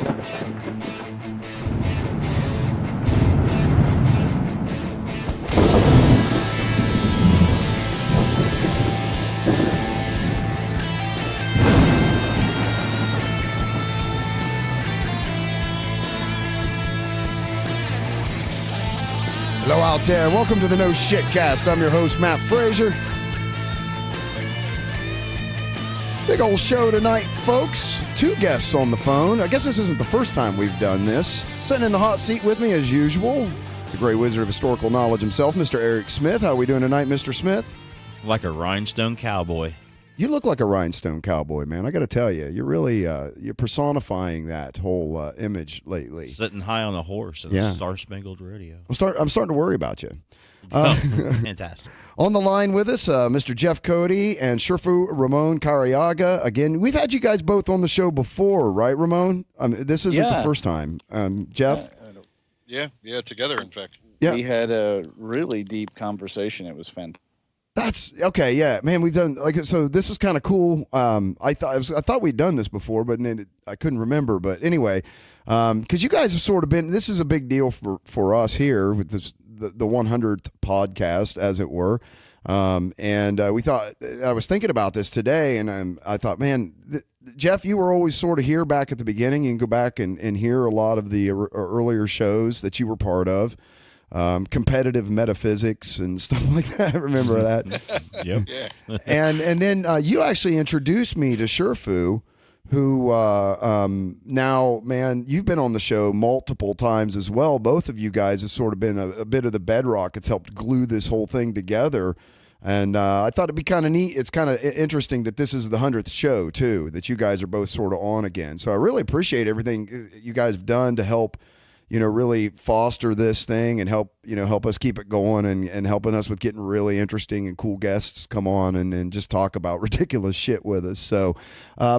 Hello out there. Welcome to the No Shit Cast. I'm your host, Matt Frazier. Big old show tonight, folks. 2 guests on the phone. I guess this isn't the first time we've done this. Sitting in the hot seat with me, as usual, the great wizard of historical knowledge himself, Mr. Eric Smith. How are we doing tonight, Mr. Smith? Like a rhinestone cowboy. You look like a rhinestone cowboy, man. I got to tell you, you're really you're personifying that whole image lately. Sitting high on a horse in a star-spangled rodeo. I'm starting to worry about you. Fantastic. On the line with us, Mr. Jeff Cote and Shifu Ramone Careaga. Again, we've had you guys both on the show before, right, Ramon? This isn't the first time. Jeff? Yeah, together, in fact. Yeah. We had a really deep conversation. It was fantastic. That's okay. Yeah, man, we've done so. This was kind of cool. I thought we'd done this before, but then I couldn't remember. But anyway, because you guys have sort of been. This is a big deal for us here with this, the 100th podcast, as it were. And we thought, I was thinking about this today, and I thought, man, Jeff, you were always sort of here back at the beginning. You can go back and hear a lot of the earlier shows that you were part of. Competitive metaphysics and stuff like that. Remember that? Yep. Yeah. And then you actually introduced me to Shifu, who now, man, you've been on the show multiple times as well. Both of you guys have sort of been a bit of the bedrock. It's helped glue this whole thing together. And I thought it'd be kind of neat. It's kind of interesting that this is the 100th show, too, that you guys are both sort of on again. So I really appreciate everything you guys have done to help really foster this thing and help us keep it going and helping us with getting really interesting and cool guests come on and just talk about ridiculous shit with us. So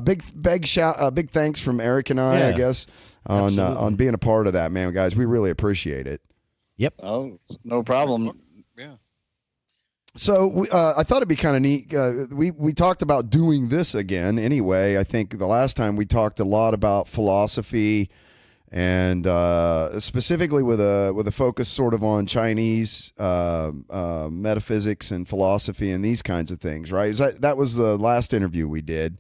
big thanks from Eric and I guess, on being a part of that, man, guys. We really appreciate it. Yep. Oh, no problem. Yeah. So I thought it'd be kind of neat. We talked about doing this again anyway. I think the last time we talked a lot about philosophy, and specifically with a focus sort of on Chinese metaphysics and philosophy and these kinds of things, right? That was the last interview we did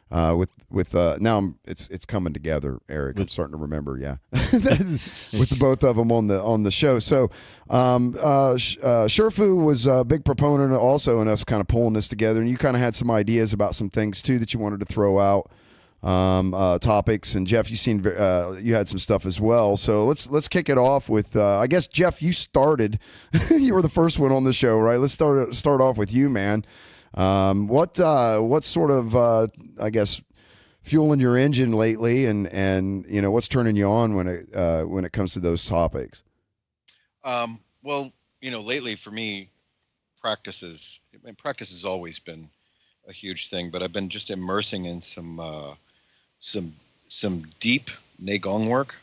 with now it's coming together, Eric. I'm starting to remember, yeah, with the both of them on the show. So Shifu was a big proponent also in us kind of pulling this together, and you kind of had some ideas about some things too that you wanted to throw out. Topics, and Jeff, you had some stuff as well. So let's kick it off with I guess, Jeff, you started. You were the first one on the show, right? Let's start off with you, man. What sort of I guess fueling your engine lately, and what's turning you on when it comes to those topics? Well, lately for me, practice has always been a huge thing, but I've been just immersing in some deep Neigong work,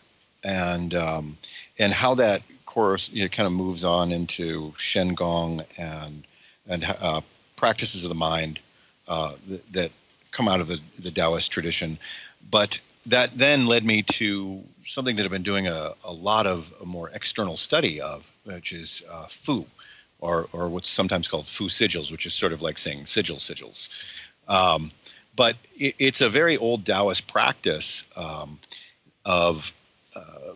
and how that course kind of moves on into Shen Gong and practices of the mind that come out of the Taoist tradition. But that then led me to something that I've been doing a lot of a more external study of, which is Fu, or what's sometimes called Fu sigils, which is sort of like saying sigils. But it's a very old Taoist practice of,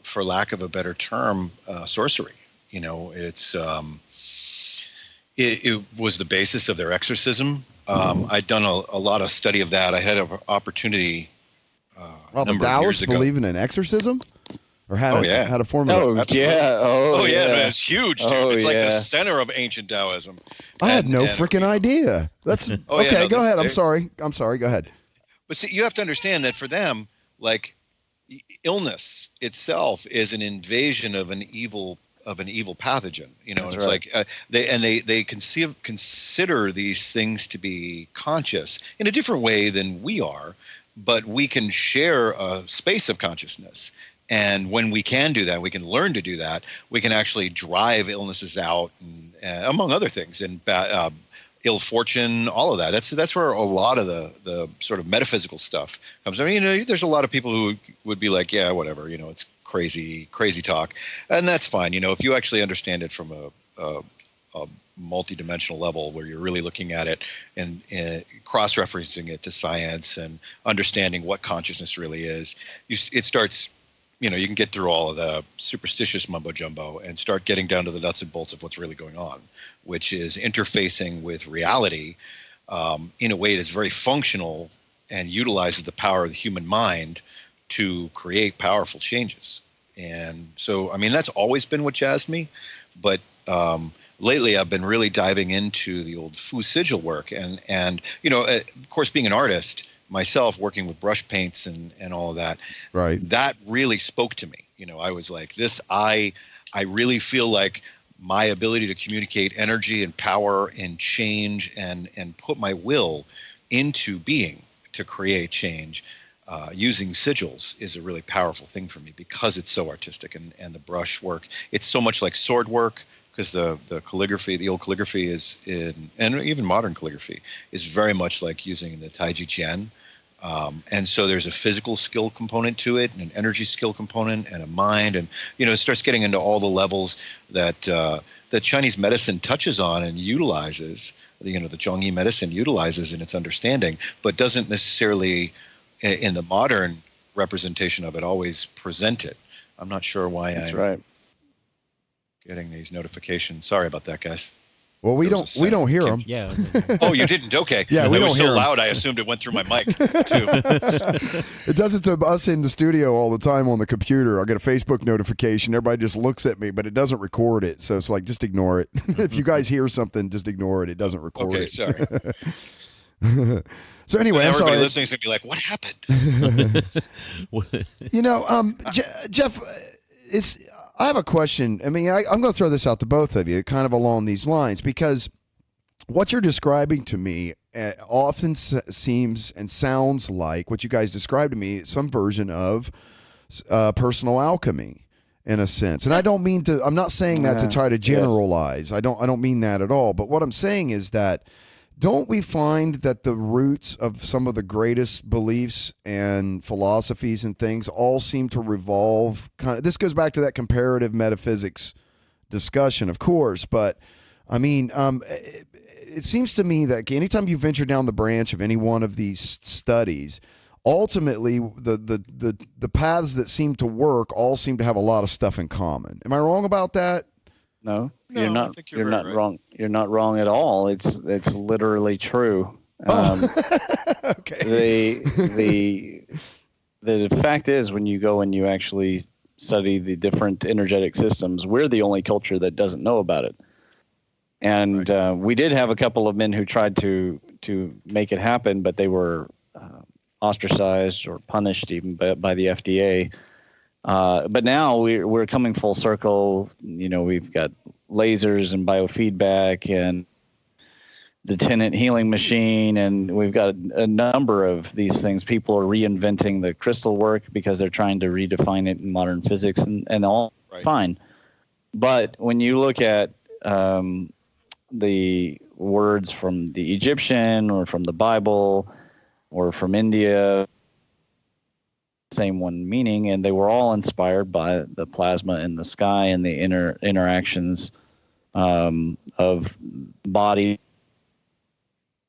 for lack of a better term, sorcery. It was the basis of their exorcism. I'd done a lot of study of that. I had an opportunity. The Taoists believe in an exorcism, or had a form of. Oh yeah, it's huge, dude. It's like the center of ancient Taoism. I had no freaking idea. That's okay. Go ahead. I'm sorry. Go ahead. But see, you have to understand that for them, like, illness itself is an invasion of an evil pathogen. That's it's right. like they consider these things to be conscious in a different way than we are, but we can share a space of consciousness. And when we can do that, we can learn to do that. We can actually drive illnesses out, and among other things. And ill fortune, all of that. That's where a lot of the sort of metaphysical stuff comes. I mean, there's a lot of people who would be like, yeah, whatever, it's crazy talk, and that's fine. If you actually understand it from a multi-dimensional level where you're really looking at it and cross-referencing it to science and understanding what consciousness really is, it starts, you can get through all of the superstitious mumbo jumbo and start getting down to the nuts and bolts of what's really going on, which is interfacing with reality in a way that's very functional and utilizes the power of the human mind to create powerful changes. And so, I mean, that's always been what jazzed me, but lately I've been really diving into the old Fu sigil work, and of course, being an artist myself, working with brush paints and all of that, right, that really spoke to me. I was like, I really feel like my ability to communicate energy and power and change and put my will into being to create change using sigils is a really powerful thing for me, because it's so artistic, and the brush work, it's so much like sword work, because the calligraphy, the old calligraphy and even modern calligraphy is very much like using the Taiji Chuan. And so there's a physical skill component to it, and an energy skill component, and a mind, and it starts getting into all the levels that Chinese medicine touches on and utilizes. The Zhongyi medicine utilizes in its understanding, but doesn't necessarily, in the modern representation of it, always present it. I'm not sure why That's right. Getting these notifications. Sorry about that, guys. Well, we don't hear them. Yeah. Oh, you didn't? Okay. Yeah, we it don't was hear so 'em. loud, I assumed it went through my mic too. It does it to us in the studio all the time on the computer. I get a Facebook notification. Everybody just looks at me, but it doesn't record it. So it's like, just ignore it. If you guys hear something, just ignore it. It doesn't record it. Okay, sorry. So anyway, I'm everybody sorry. listening is going to be like, what happened? Jeff, I have a question. I mean, I'm going to throw this out to both of you, kind of along these lines, because what you're describing to me often seems and sounds like what you guys described to me, some version of personal alchemy, in a sense. And I don't mean to. I'm not saying that to try to generalize. Yes. I don't mean that at all. But what I'm saying is that, don't we find that the roots of some of the greatest beliefs and philosophies and things all seem to revolve this goes back to that comparative metaphysics discussion, of course, but I mean, it seems to me that anytime you venture down the branch of any one of these studies, ultimately the paths that seem to work all seem to have a lot of stuff in common. Am I wrong about that? No, No, you're I not. think You're you're not right. wrong. You're not wrong at all. It's literally true. Okay. The fact is, when you go and you actually study the different energetic systems, we're the only culture that doesn't know about it. And we did have a couple of men who tried to make it happen, but they were ostracized or punished even by the FDA. But now we're coming full circle. We've got lasers and biofeedback and the Tenant healing machine, and we've got a number of these things. People are reinventing the crystal work because they're trying to redefine it in modern physics, and all fine. But when you look at the words from the Egyptian or from the Bible or from India, same one meaning, and they were all inspired by the plasma in the sky and the interactions of body.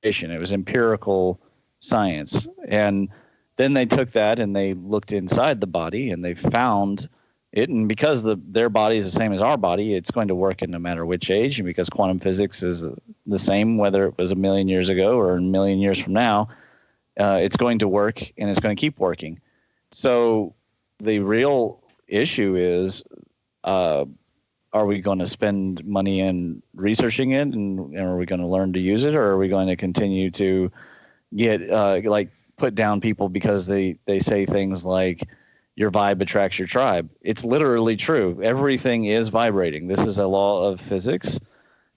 It was empirical science. And then they took that and they looked inside the body and they found it. And because their body is the same as our body, it's going to work in no matter which age. And because quantum physics is the same, whether it was 1 million years ago or 1 million years from now, it's going to work and it's going to keep working. So the real issue is, are we going to spend money in researching it, and are we going to learn to use it, or are we going to continue to get put down people because they say things like your vibe attracts your tribe? It's literally true. Everything is vibrating. This is a law of physics,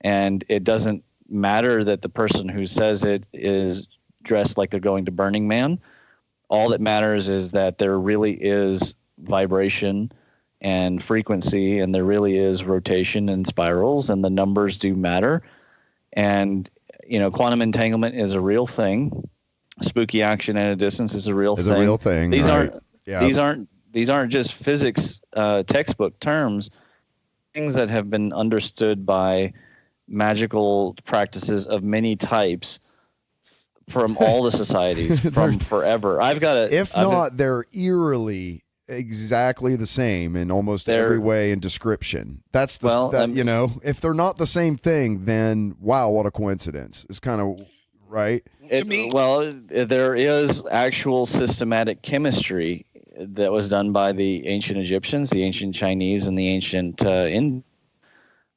and it doesn't matter that the person who says it is dressed like they're going to Burning Man. All that matters is that there really is vibration and frequency, and there really is rotation and spirals, and the numbers do matter. And quantum entanglement is a real thing. Spooky action at a distance is a real thing. It's a real thing. These right. aren't these aren't just physics textbook terms. Things that have been understood by magical practices of many types from all the societies from forever. They're eerily exactly the same in almost every way and description. That's if they're not the same thing, then wow, what a coincidence. It's kind of right. There is actual systematic chemistry that was done by the ancient Egyptians, the ancient Chinese, and the ancient Indians.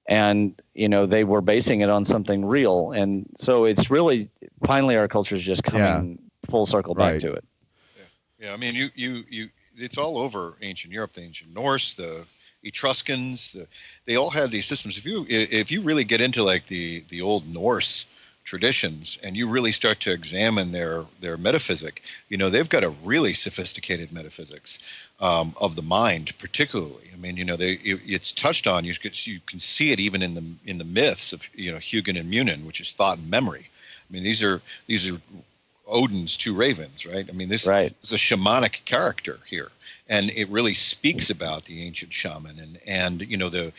And, they were basing it on something real. And so it's really, finally, our culture is just coming full circle back to it. Yeah. I mean, it's all over ancient Europe, the ancient Norse, the Etruscans, they all had these systems. If you really get into like the old Norse traditions and you really start to examine their metaphysic, they've got a really sophisticated metaphysics of the mind, particularly. I mean, it's touched on. You can see it even in the myths of Hugin and Munin, which is thought and memory. I mean, these are Odin's two ravens, right? I mean, this is a shamanic character here, and it really speaks about the ancient shaman and the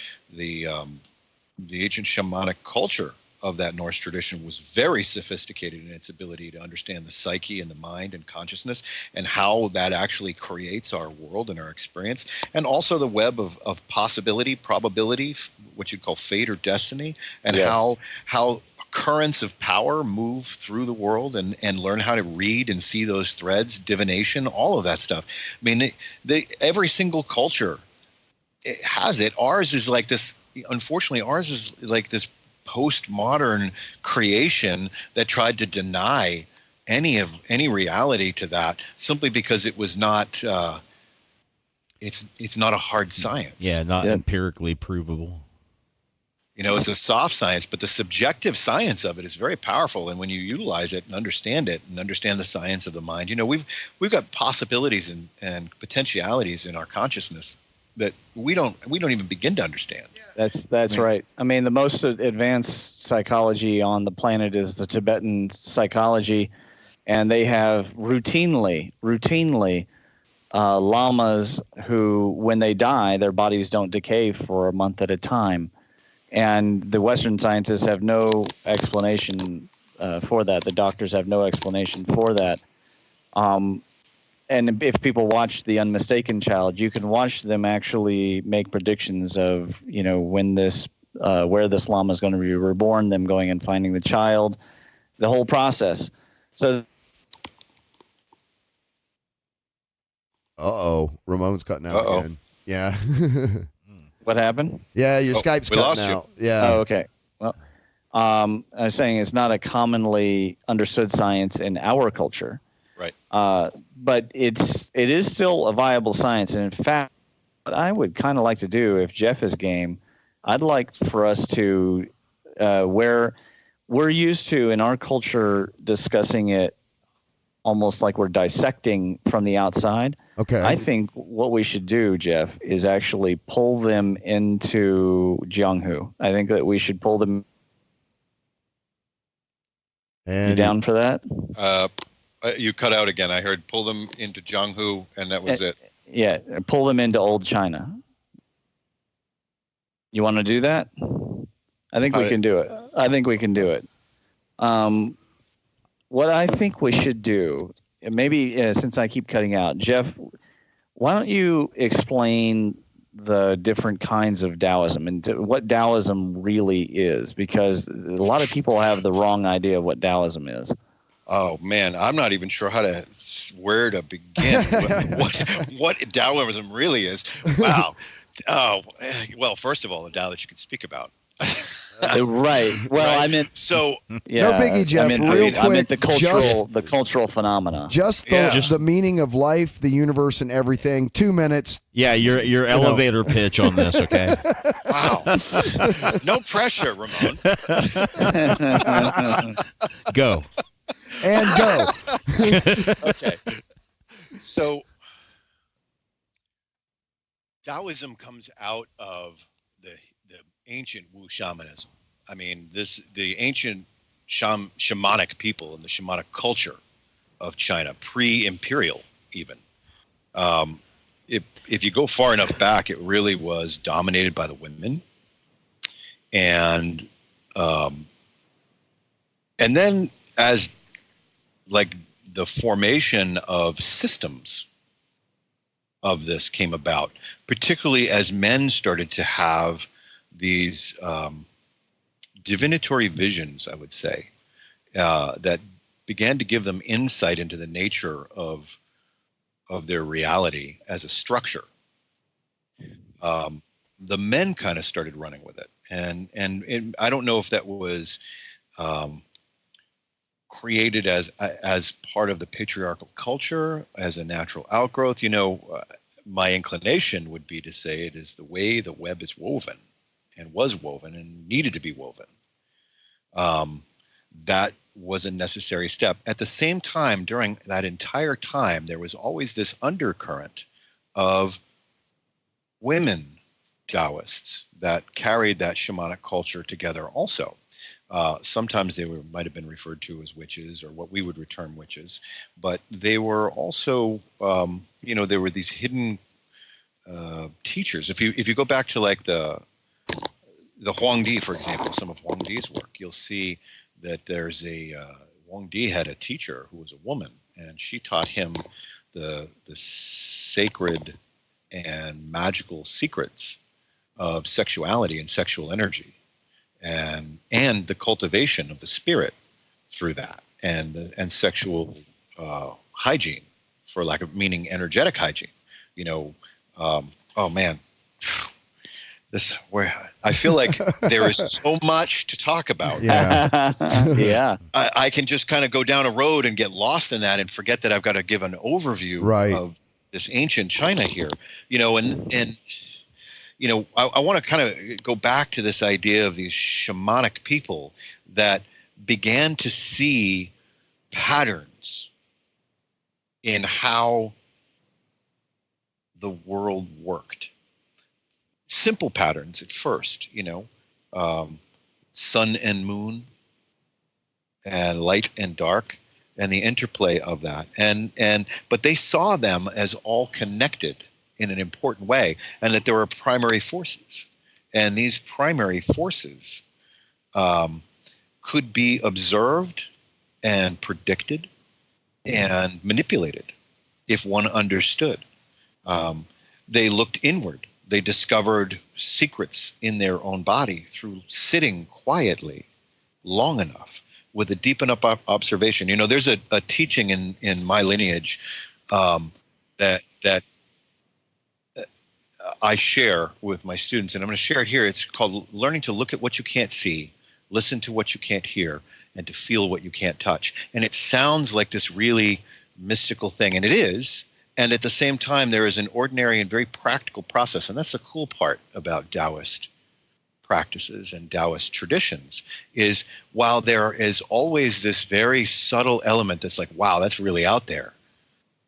ancient shamanic culture of that Norse tradition was very sophisticated in its ability to understand the psyche and the mind and consciousness and how that actually creates our world and our experience, and also the web of possibility, probability, what you'd call fate or destiny, and how currents of power move through the world and learn how to read and see those threads, divination, all of that stuff. I mean, every single culture has it. Ours is like this. Unfortunately, ours is like this postmodern creation that tried to deny any reality to that simply because it was not it's not a hard science. Not empirically provable. It's a soft science, but the subjective science of it is very powerful, and when you utilize it and understand the science of the mind, we've got possibilities and potentialities in our consciousness that we don't even begin to understand. That's right. I mean, the most advanced psychology on the planet is the Tibetan psychology, and they have routinely lamas who, when they die, their bodies don't decay for a month at a time. And the Western scientists have no explanation for that. The doctors have no explanation for that. And if people watch The Unmistaken Child, you can watch them actually make predictions of, when where this lama is going to be reborn, them going and finding the child, the whole process. So. Ramon's cutting out again. Yeah. What happened? Yeah, your Skype's cutting out. Yeah. Oh, okay. Well, I was saying it's not a commonly understood science in our culture. Right. But it is still a viable science. And in fact, what I would kind of like to do, if Jeff is game, I'd like for us to, where we're used to in our culture discussing it almost like we're dissecting from the outside. Okay. I think what we should do, Jeff, is actually pull them into Jianghu. I think that we should pull them. And you down for that? You cut out again. I heard pull them into Jianghu, and that was it. Yeah, pull them into old China. You want to do that? I think we can do it. I think we can do it. What I think we should do, maybe since I keep cutting out, Jeff, why don't you explain the different kinds of Taoism and what Taoism really is? Because a lot of people have the wrong idea of what Taoism is. Oh man, I'm not even sure where to begin. what Taoism really is. Wow. Oh, well, first of all, the Tao that you can speak about. Right. Well, right. I meant so. Yeah, no biggie, Jeff. Real quick, I meant the cultural phenomena. Just the meaning of life, the universe, and everything. 2 minutes. Yeah, your elevator pitch on this. Okay. Wow. No pressure, Ramon. Go. And go. Okay. So Taoism comes out of the ancient Wu shamanism. I mean, the ancient shamanic people and the shamanic culture of China, pre-imperial even. If you go far enough back, it really was dominated by the women, and then as like the formation of systems of this came about, particularly as men started to have these divinatory visions, I would say, that began to give them insight into the nature of their reality as a structure. The men kind of started running with it, and I don't know if that was created as part of the patriarchal culture, as a natural outgrowth. My inclination would be to say it is the way the web is woven, and was woven, and needed to be woven. That was a necessary step. At the same time, during that entire time, there was always this undercurrent of women Taoists that carried that shamanic culture together also. Sometimes they might have been referred to as witches, or what we would term witches, but they were also, there were these hidden teachers. If you go back to like the Huangdi, for example, some of Huangdi's work, you'll see that there's Huangdi had a teacher who was a woman, and she taught him the sacred and magical secrets of sexuality and sexual energy, and the cultivation of the spirit through that, and sexual hygiene, for lack of meaning energetic hygiene. Oh man. This where I feel like there is so much to talk about. Yeah. Yeah. I can just kind of go down a road and get lost in that and forget that I've got to give an overview of this ancient China here. I want to kind of go back to this idea of these shamanic people that began to see patterns in how the world worked. Simple patterns at first, sun and moon, and light and dark, and the interplay of that, but they saw them as all connected in an important way, and that there were primary forces, and these primary forces could be observed and predicted and manipulated if one understood. They looked inward. They discovered secrets in their own body through sitting quietly long enough with a deep enough observation. There's a teaching in my lineage that I share with my students, and I'm going to share it here. It's called learning to look at what you can't see, listen to what you can't hear, and to feel what you can't touch. And it sounds like this really mystical thing, and it is. And at the same time, there is an ordinary and very practical process. And that's the cool part about Taoist practices and Taoist traditions, is while there is always this very subtle element that's like, wow, that's really out there,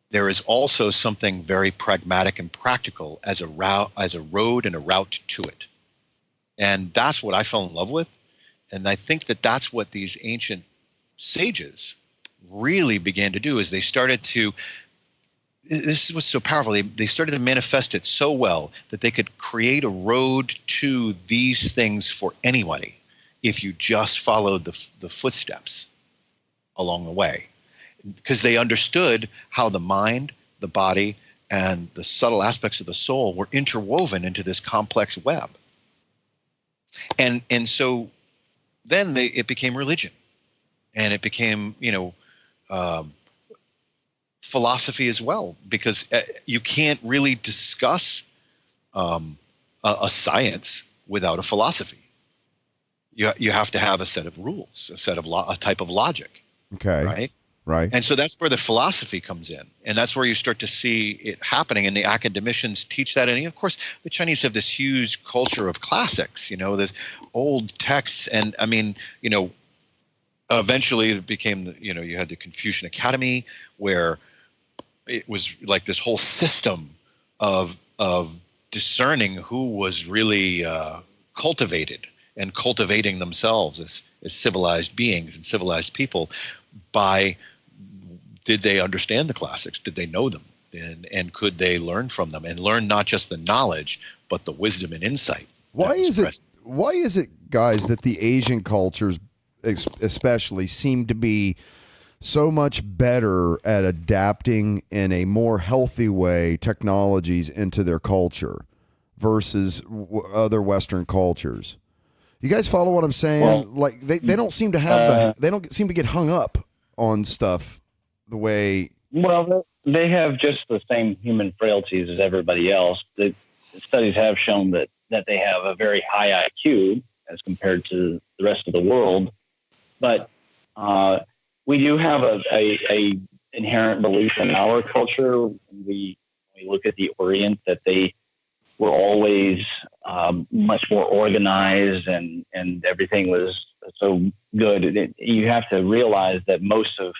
there is also something very pragmatic and practical as a road and a route to it. And that's what I fell in love with. And I think that that's what these ancient sages really began to do, is they started to, this was so powerful, they started to manifest it so well that they could create a road to these things for anybody if you just followed the footsteps along the way. Because they understood how the mind, the body, and the subtle aspects of the soul were interwoven into this complex web. And so then it became religion, and it became, philosophy as well, because you can't really discuss a science without a philosophy. You have to have a set of rules, a type of logic. Okay. Right. And so that's where the philosophy comes in, and that's where you start to see it happening. And the academicians teach that. And of course, the Chinese have this huge culture of classics. There's old texts, and I mean, eventually it became, you had the Confucian Academy, where it was like this whole system of discerning who was really cultivated and cultivating themselves as civilized beings and civilized people by, did they understand the classics? Did they know them? And could they learn from them and learn not just the knowledge, but the wisdom and insight? Why is it, guys, that the Asian cultures especially seem to be so much better at adapting in a more healthy way technologies into their culture versus other Western cultures? You guys follow what I'm saying? Well, like they don't seem to have they don't seem to get hung up on stuff the way. Well, they have just the same human frailties as everybody else. The studies have shown that they have a very high IQ as compared to the rest of the world, but we do have a inherent belief in our culture. We look at the Orient, that they were always much more organized, and everything was so good. You have to realize that most of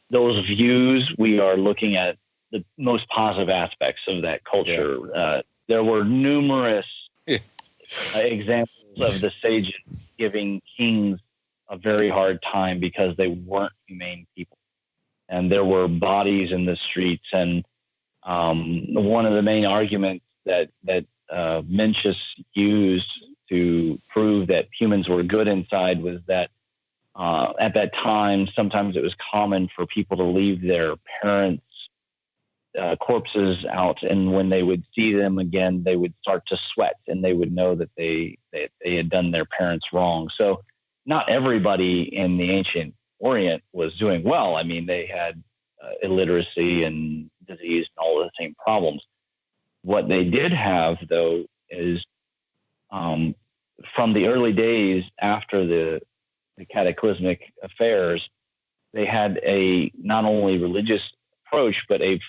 those views, we are looking at the most positive aspects of that culture. Yeah. There were numerous examples of the sages giving kings a very hard time because they weren't humane people. And there were bodies in the streets. And one of the main arguments that Mencius used to prove that humans were good inside was that at that time, sometimes it was common for people to leave their parents' corpses out, and when they would see them again, they would start to sweat, and they would know that they had done their parents wrong. So not everybody in the ancient Orient was doing well. I mean, they had illiteracy and disease and all of the same problems. What they did have, though, is from the early days after the cataclysmic affairs, they had a not only religious approach, but a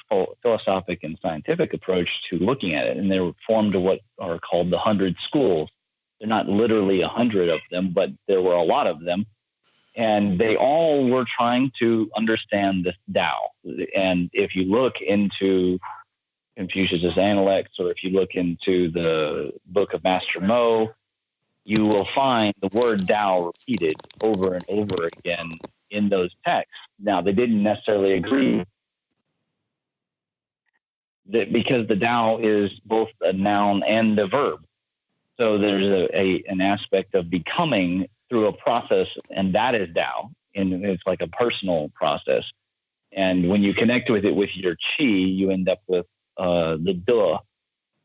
philosophic and scientific approach to looking at it. And they were formed to what are called the 100 schools. They're not literally 100 of them, but there were a lot of them. And they all were trying to understand this Tao. And if you look into Confucius' Analects, or if you look into the book of Master Mo, you will find the word Tao repeated over and over again in those texts. Now, they didn't necessarily agree that because the Tao is both a noun and a verb. So there's an aspect of becoming through a process, and that is Tao, and it's like a personal process. And when you connect with it with your qi, you end up with the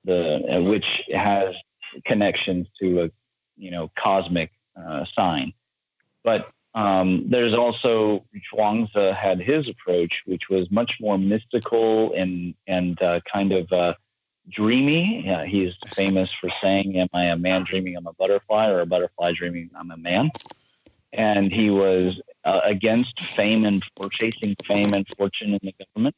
De, which has connections to a cosmic sign. But there's also Zhuangzi had his approach, which was much more mystical and kind of dreamy. He's famous for saying, "Am I a man dreaming I'm a butterfly, or a butterfly dreaming I'm a man?" And he was against fame and for chasing fame and fortune in the government.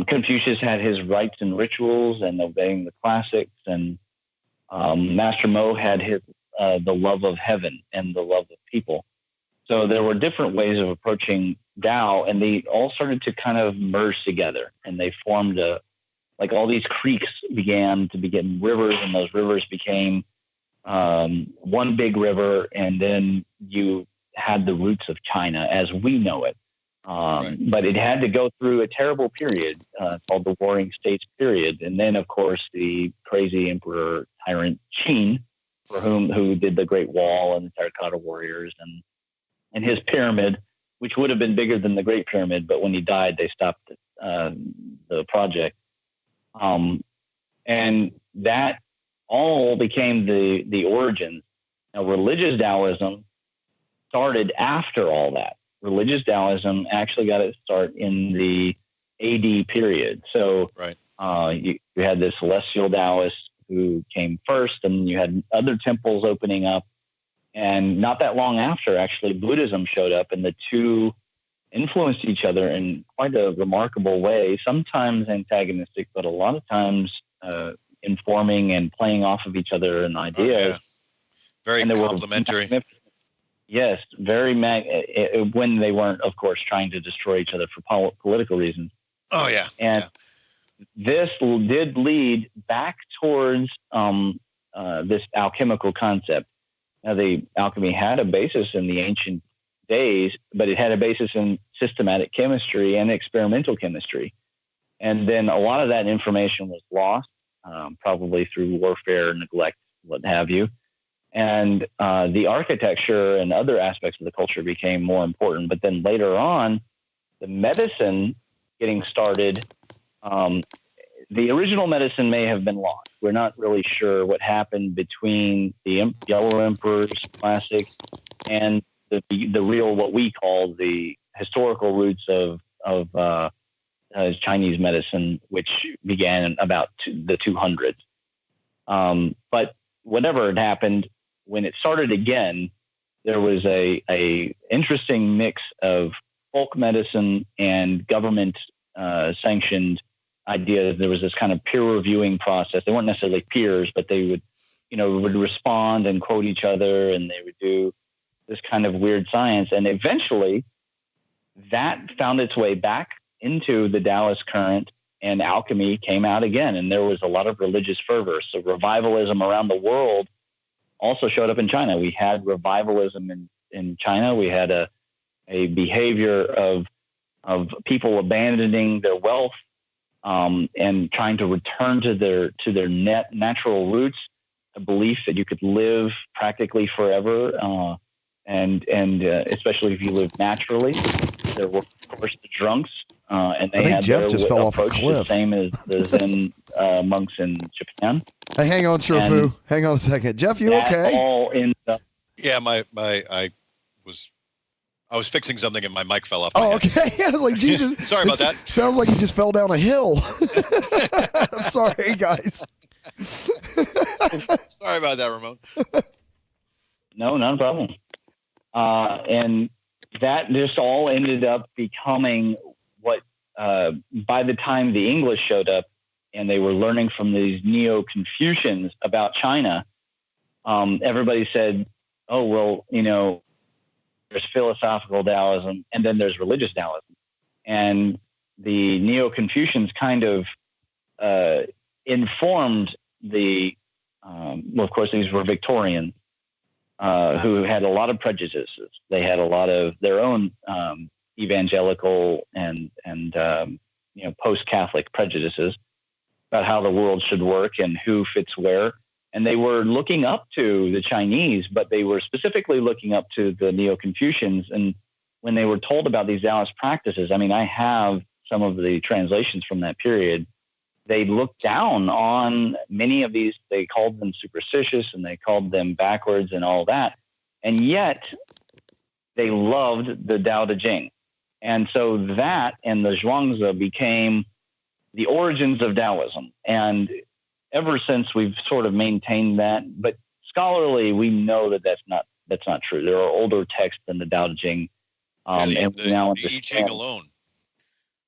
Confucius had his rites and rituals and obeying the classics, and Master Mo had his the love of heaven and the love of people. So there were different ways of approaching Tao, and they all started to kind of merge together, and they formed like all these creeks began to begin rivers, and those rivers became one big river, and then you had the roots of China as we know it. But it had to go through a terrible period called the Warring States period. And then, of course, the crazy emperor tyrant Qin, who did the Great Wall and the Terracotta Warriors and his pyramid, which would have been bigger than the Great Pyramid. But when he died, they stopped the project. And that all became the origins. Now, religious Taoism started after all that. Religious Taoism actually got its start in the AD period. So you had the celestial Taoists who came first, and you had other temples opening up. And not that long after, actually, Buddhism showed up, and the two influenced each other in quite a remarkable way, sometimes antagonistic, but a lot of times informing and playing off of each other and ideas. Yeah. Very complementary. Yes, when they weren't, of course, trying to destroy each other for political reasons. Oh, yeah. And this did lead back towards this alchemical concept. Now, the alchemy had a basis in the ancient days, but it had a basis in systematic chemistry and experimental chemistry. And then a lot of that information was lost, probably through warfare, neglect, what have you. And the architecture and other aspects of the culture became more important. But then later on, the medicine getting started, the original medicine may have been lost. We're not really sure what happened between the Yellow Emperor's classic and the real, what we call the historical roots of Chinese medicine, which began in about the 200s. But whatever had happened, when it started again, there was a interesting mix of folk medicine and government sanctioned ideas. There was this kind of peer reviewing process. They weren't necessarily peers, but they would respond and quote each other, and they would do this kind of weird science. And eventually that found its way back into the Taoist current, and alchemy came out again. And there was a lot of religious fervor. So revivalism around the world also showed up in China. We had revivalism in China. We had a behavior of people abandoning their wealth and trying to return to their natural roots, a belief that you could live practically forever, and especially if you live naturally. There were, of course, the drunks, and they had Jeff their just fell off a approach cliff. the same as the Zen monks in Japan. Hey, hang on, Shifu. And hang on a second. Jeff, you that okay? all in the, Yeah, I was fixing something and my mic fell off. My Oh, head. okay. I was like, Jesus. Sorry about that. Sounds like he just fell down a hill. I'm sorry, guys. Sorry about that, Ramon. No, not a problem. And that just all ended up becoming what, by the time the English showed up and they were learning from these Neo-Confucians about China, everybody said, oh, well, there's philosophical Taoism and then there's religious Taoism. And the Neo-Confucians kind of informed well, of course, these were Victorians who had a lot of prejudices. They had a lot of their own evangelical and post-Catholic prejudices about how the world should work and who fits where. And they were looking up to the Chinese, but they were specifically looking up to the Neo-Confucians. And when they were told about these Taoist practices, I mean, I have some of the translations from that period. They looked down on many of these. They called them superstitious and they called them backwards and all that. And yet they loved the Tao Te Ching. And so that and the Zhuangzi became the origins of Taoism. And ever since we've sort of maintained that, but scholarly, we know that that's not true. There are older texts than the Tao Te Ching. And we now the I Ching alone.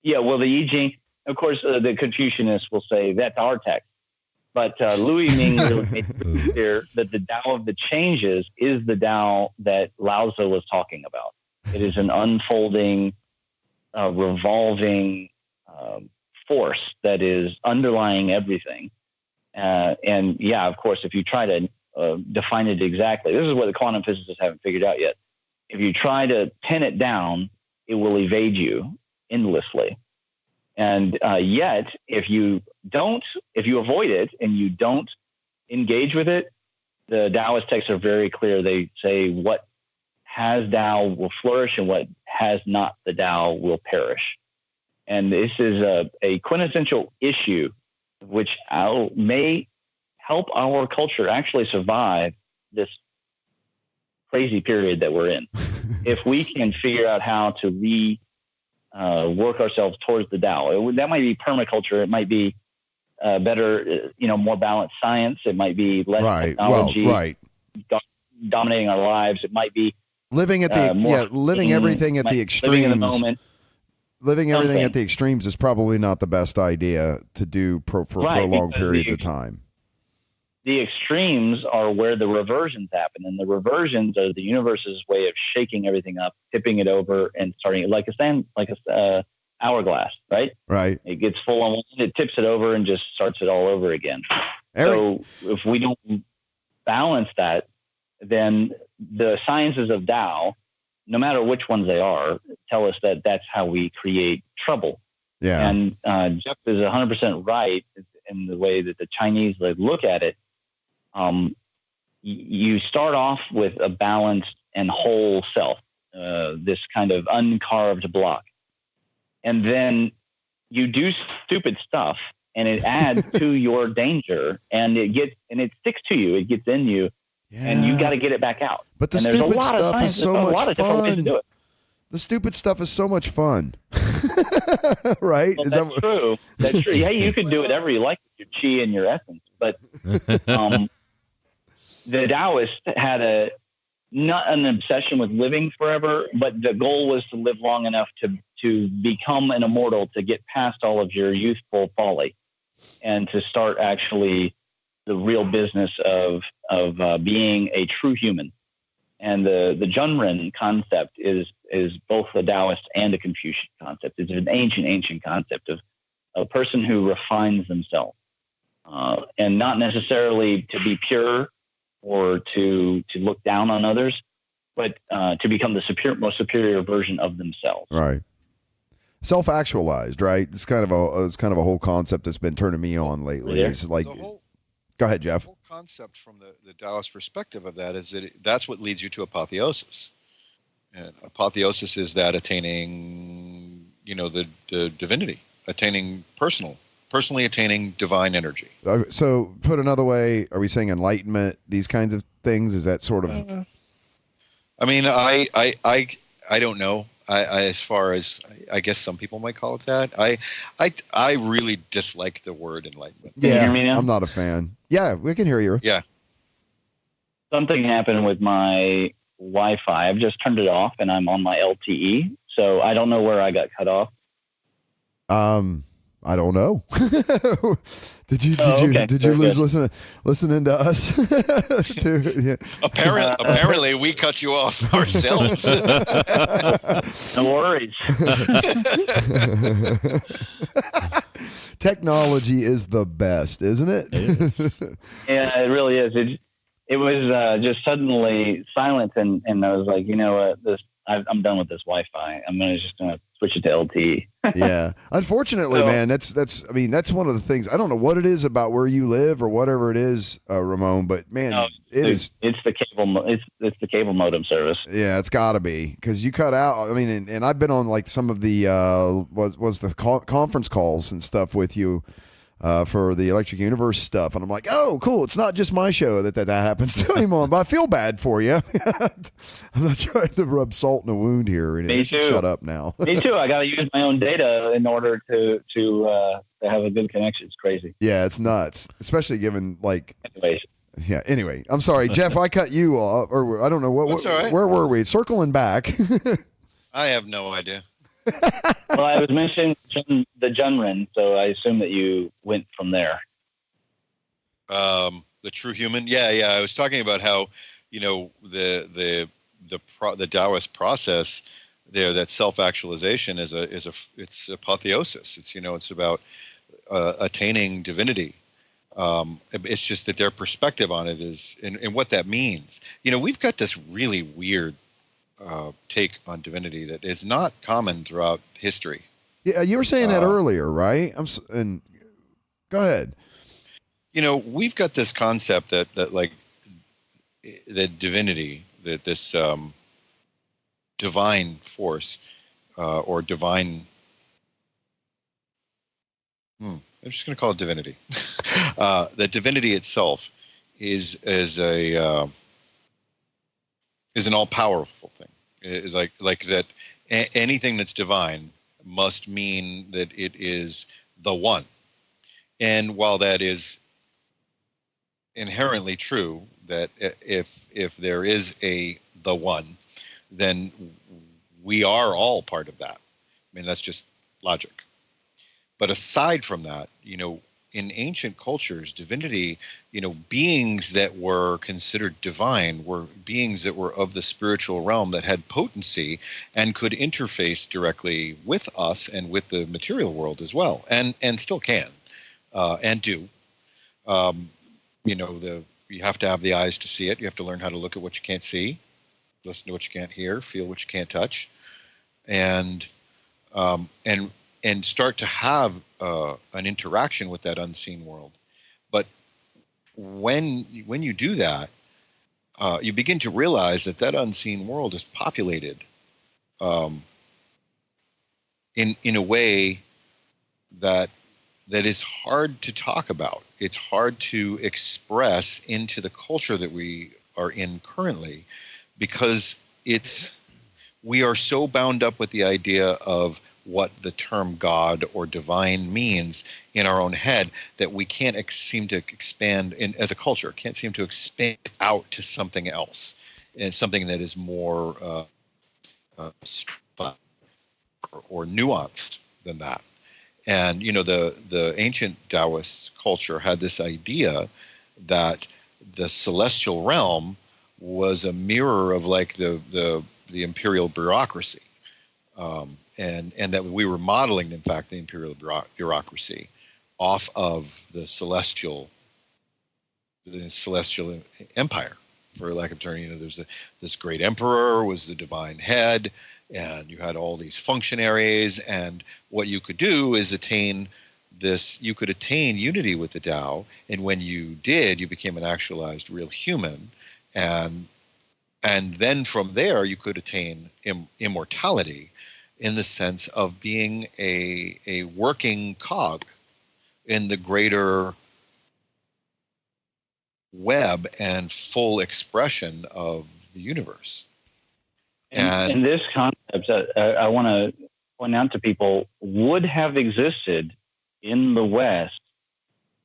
Yeah, well, the I Ching, of course, the Confucianists will say that's our text. But Louis Ming really made it clear that the Tao of the changes is the Tao that Lao Tzu was talking about. It is an unfolding, revolving force that is underlying everything. And yeah, of course, if you try to define it exactly, this is what the quantum physicists haven't figured out yet. If you try to pin it down, it will evade you endlessly. And yet, if you avoid it and you don't engage with it, the Taoist texts are very clear. They say what has Tao will flourish and what has not the Tao will perish. And this is a quintessential issue which may help our culture actually survive this crazy period that we're in. If we can figure out how to work ourselves towards the Tao, that might be permaculture. It might be better, more balanced science. It might be less technology dominating our lives. It might be living at the living everything at the extremes. Living in the moment. Living everything at the extremes is probably not the best idea to do for prolonged periods of time. The extremes are where the reversions happen, and the reversions are the universe's way of shaking everything up, tipping it over, and starting it like a hourglass, right? Right. It gets full on one, it tips it over, and just starts it all over again. So if we don't balance that, then the sciences of Tao, no matter which ones they are, tell us that that's how we create trouble. Yeah. And Jeff is 100% right in the way that the Chinese look at it. You start off with a balanced and whole self, this kind of uncarved block. And then you do stupid stuff, and it adds to your danger, and it sticks to you. It gets in you, and you got to get it back out. But the and there's stupid a lot stuff of is so much a lot of different ways to fun. do it. The stupid stuff is so much fun. Right? Well, Is that's true. That's true. Yeah, you could do whatever you like with your chi and your essence, but the Taoists had not an obsession with living forever, but the goal was to live long enough to become an immortal, to get past all of your youthful folly, and to start actually the real business of being a true human. And the Zhenren concept is both a Taoist and a Confucian concept. It's an ancient concept of a person who refines themselves, and not necessarily to be pure or to look down on others, but to become the most superior version of themselves. Right. Self-actualized, right? It's kind of a whole concept that's been turning me on lately. Yeah. It's like, go ahead, Jeff. The whole concept from the Taoist perspective of that is that that's what leads you to apotheosis. And apotheosis is that attaining, the divinity, personally attaining divine energy. So, put another way, are we saying enlightenment? These kinds of things? Is that sort of? I mean, I don't know. I as far as I guess some people might call it that. I really dislike the word enlightenment. Can you hear me now? I'm not a fan. Yeah, we can hear you. Yeah. Something happened with my Wi-Fi. I've just turned it off, and I'm on my LTE, so I don't know where I got cut off. I don't know. Did you lose listening to us? Yeah. Apparently, we cut you off ourselves. No worries. Technology is the best, isn't it? Yeah, it really is. It was just suddenly silent, and I was like, you know what, I'm done with this Wi-Fi. I'm just gonna switch it to LTE. Yeah, unfortunately, man, that's one of the things. I don't know what it is about where you live or whatever it is, Ramon, but man, it's the cable. It's the cable modem service. Yeah, it's got to be, because you cut out. I mean, and I've been on like some of the conference calls and stuff with you. For the Electric Universe stuff, and I'm like, oh, cool. It's not just my show that happens to him on, but I feel bad for you. I'm not trying to rub salt in a wound here. Or Me too. Shut up now. Me too. I got to use my own data in order to have a good connection. It's crazy. Yeah, it's nuts, especially given like. Anyways. Yeah. Anyway, I'm sorry, Jeff. I cut you off, or I don't know what. All right. Where were we? Circling back. I have no idea. Well, I was mentioning the Zhenren, so I assume that you went from there. The true human. Yeah. I was talking about how, the Taoist process there, that self-actualization it's apotheosis. It's about attaining divinity. It's just that their perspective on it is, and what that means. We've got this really weird take on divinity that is not common throughout history. Yeah, you were saying that earlier, right? And go ahead. We've got this concept that divinity, that this divine force or divine. I'm just going to call it divinity. That divinity itself is an all-powerful thing. It's like that. Anything that's divine must mean that it is the one. And while that is inherently true, that if there is the one, then we are all part of that. I mean, that's just logic. But aside from that, in ancient cultures, divinity, beings that were considered divine were beings that were of the spiritual realm, that had potency and could interface directly with us and with the material world as well, and still can, and do. you have to have the eyes to see it. You have to learn how to look at what you can't see, listen to what you can't hear, feel what you can't touch, and start to have an interaction with that unseen world. But when you do that, you begin to realize that unseen world is populated in a way that is hard to talk about. It's hard to express into the culture that we are in currently, because we are so bound up with the idea of what the term God or divine means in our own head that we can't seem to expand as a culture, can't seem to expand out to something else, and something that is more or nuanced than that. And the ancient Taoist culture had this idea that the celestial realm was a mirror of like the imperial bureaucracy, and that we were modeling, in fact, the imperial bureaucracy off of the celestial empire, for lack of a term. There's this great emperor was the divine head, and you had all these functionaries, and what you could do is you could attain unity with the Tao, and when you did, you became an actualized real human, and then from there you could attain immortality, in the sense of being a working cog in the greater web and full expression of the universe. And this concept, I want to point out to people, would have existed in the West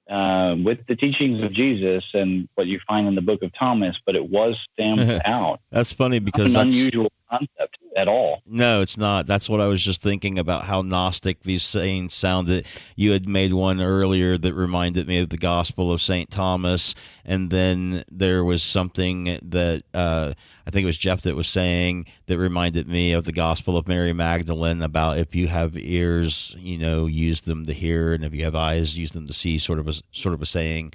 with the teachings of Jesus and what you find in the Book of Thomas, but it was stamped out. That's funny, because Not an unusual concept at all. No, it's not. That's what I was just thinking about, how Gnostic these sayings sounded. You had made one earlier that reminded me of the Gospel of St. Thomas, and then there was something that I think it was Jeff that was saying that reminded me of the Gospel of Mary Magdalene, about if you have ears, use them to hear, and if you have eyes, use them to see, sort of a saying.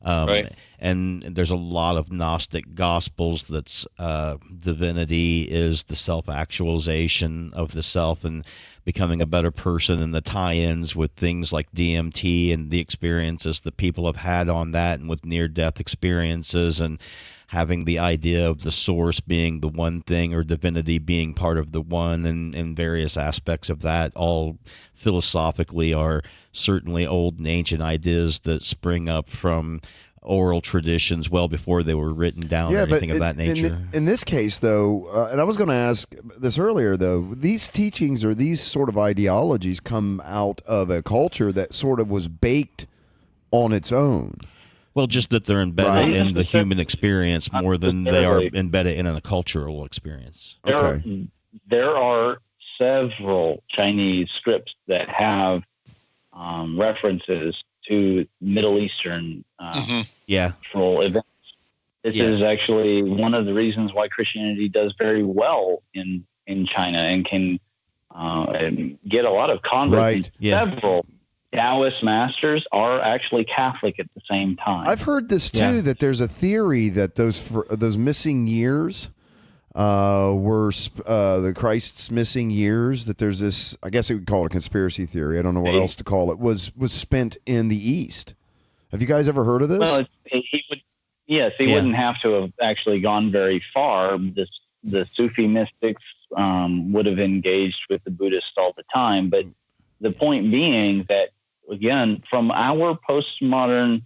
Right. And there's a lot of Gnostic Gospels that's divinity is the self-actualization of the self and becoming a better person, and the tie-ins with things like DMT and the experiences that people have had on that, and with near-death experiences, and having the idea of the source being the one thing, or divinity being part of the one, and various aspects of that, all philosophically are certainly old and ancient ideas that spring up from oral traditions well before they were written down, or anything of that nature. In this case, though, and I was going to ask this earlier, though, these teachings or these sort of ideologies come out of a culture that sort of was baked on its own. Well, just that they're embedded in the human experience more than they are embedded in a cultural experience. There are several Chinese scripts that have references to Middle Eastern cultural events. This is actually one of the reasons why Christianity does very well in China and can get a lot of converts. Right. Several Taoist masters are actually Catholic at the same time. I've heard this too, that there's a theory that those missing years were the Christ's missing years, that there's this, I guess you would call it a conspiracy theory, I don't know what else to call it, was spent in the East. Have you guys ever heard of this? Well, he wouldn't have to have actually gone very far. The Sufi mystics would have engaged with the Buddhists all the time, but the point being that, again, from our postmodern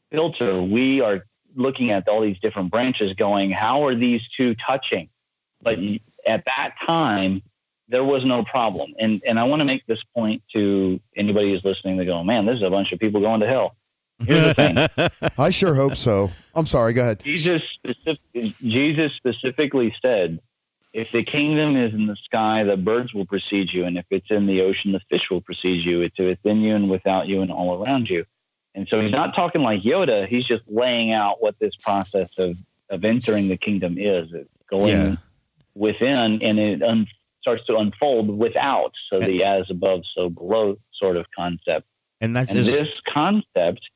filter, we are looking at all these different branches going, how are these two touching? But at that time, there was no problem. And I want to make this point to anybody who's listening. They go, man, this is a bunch of people going to hell. Here's the thing. I sure hope so. I'm sorry, go ahead. Jesus specifically said, if the kingdom is in the sky, the birds will precede you. And if it's in the ocean, the fish will precede you. It's within you and without you and all around you. And so he's not talking like Yoda. He's just laying out what this process of entering the kingdom is. It's going within, and it starts to unfold without. So the as above, so below sort of concept. And this concept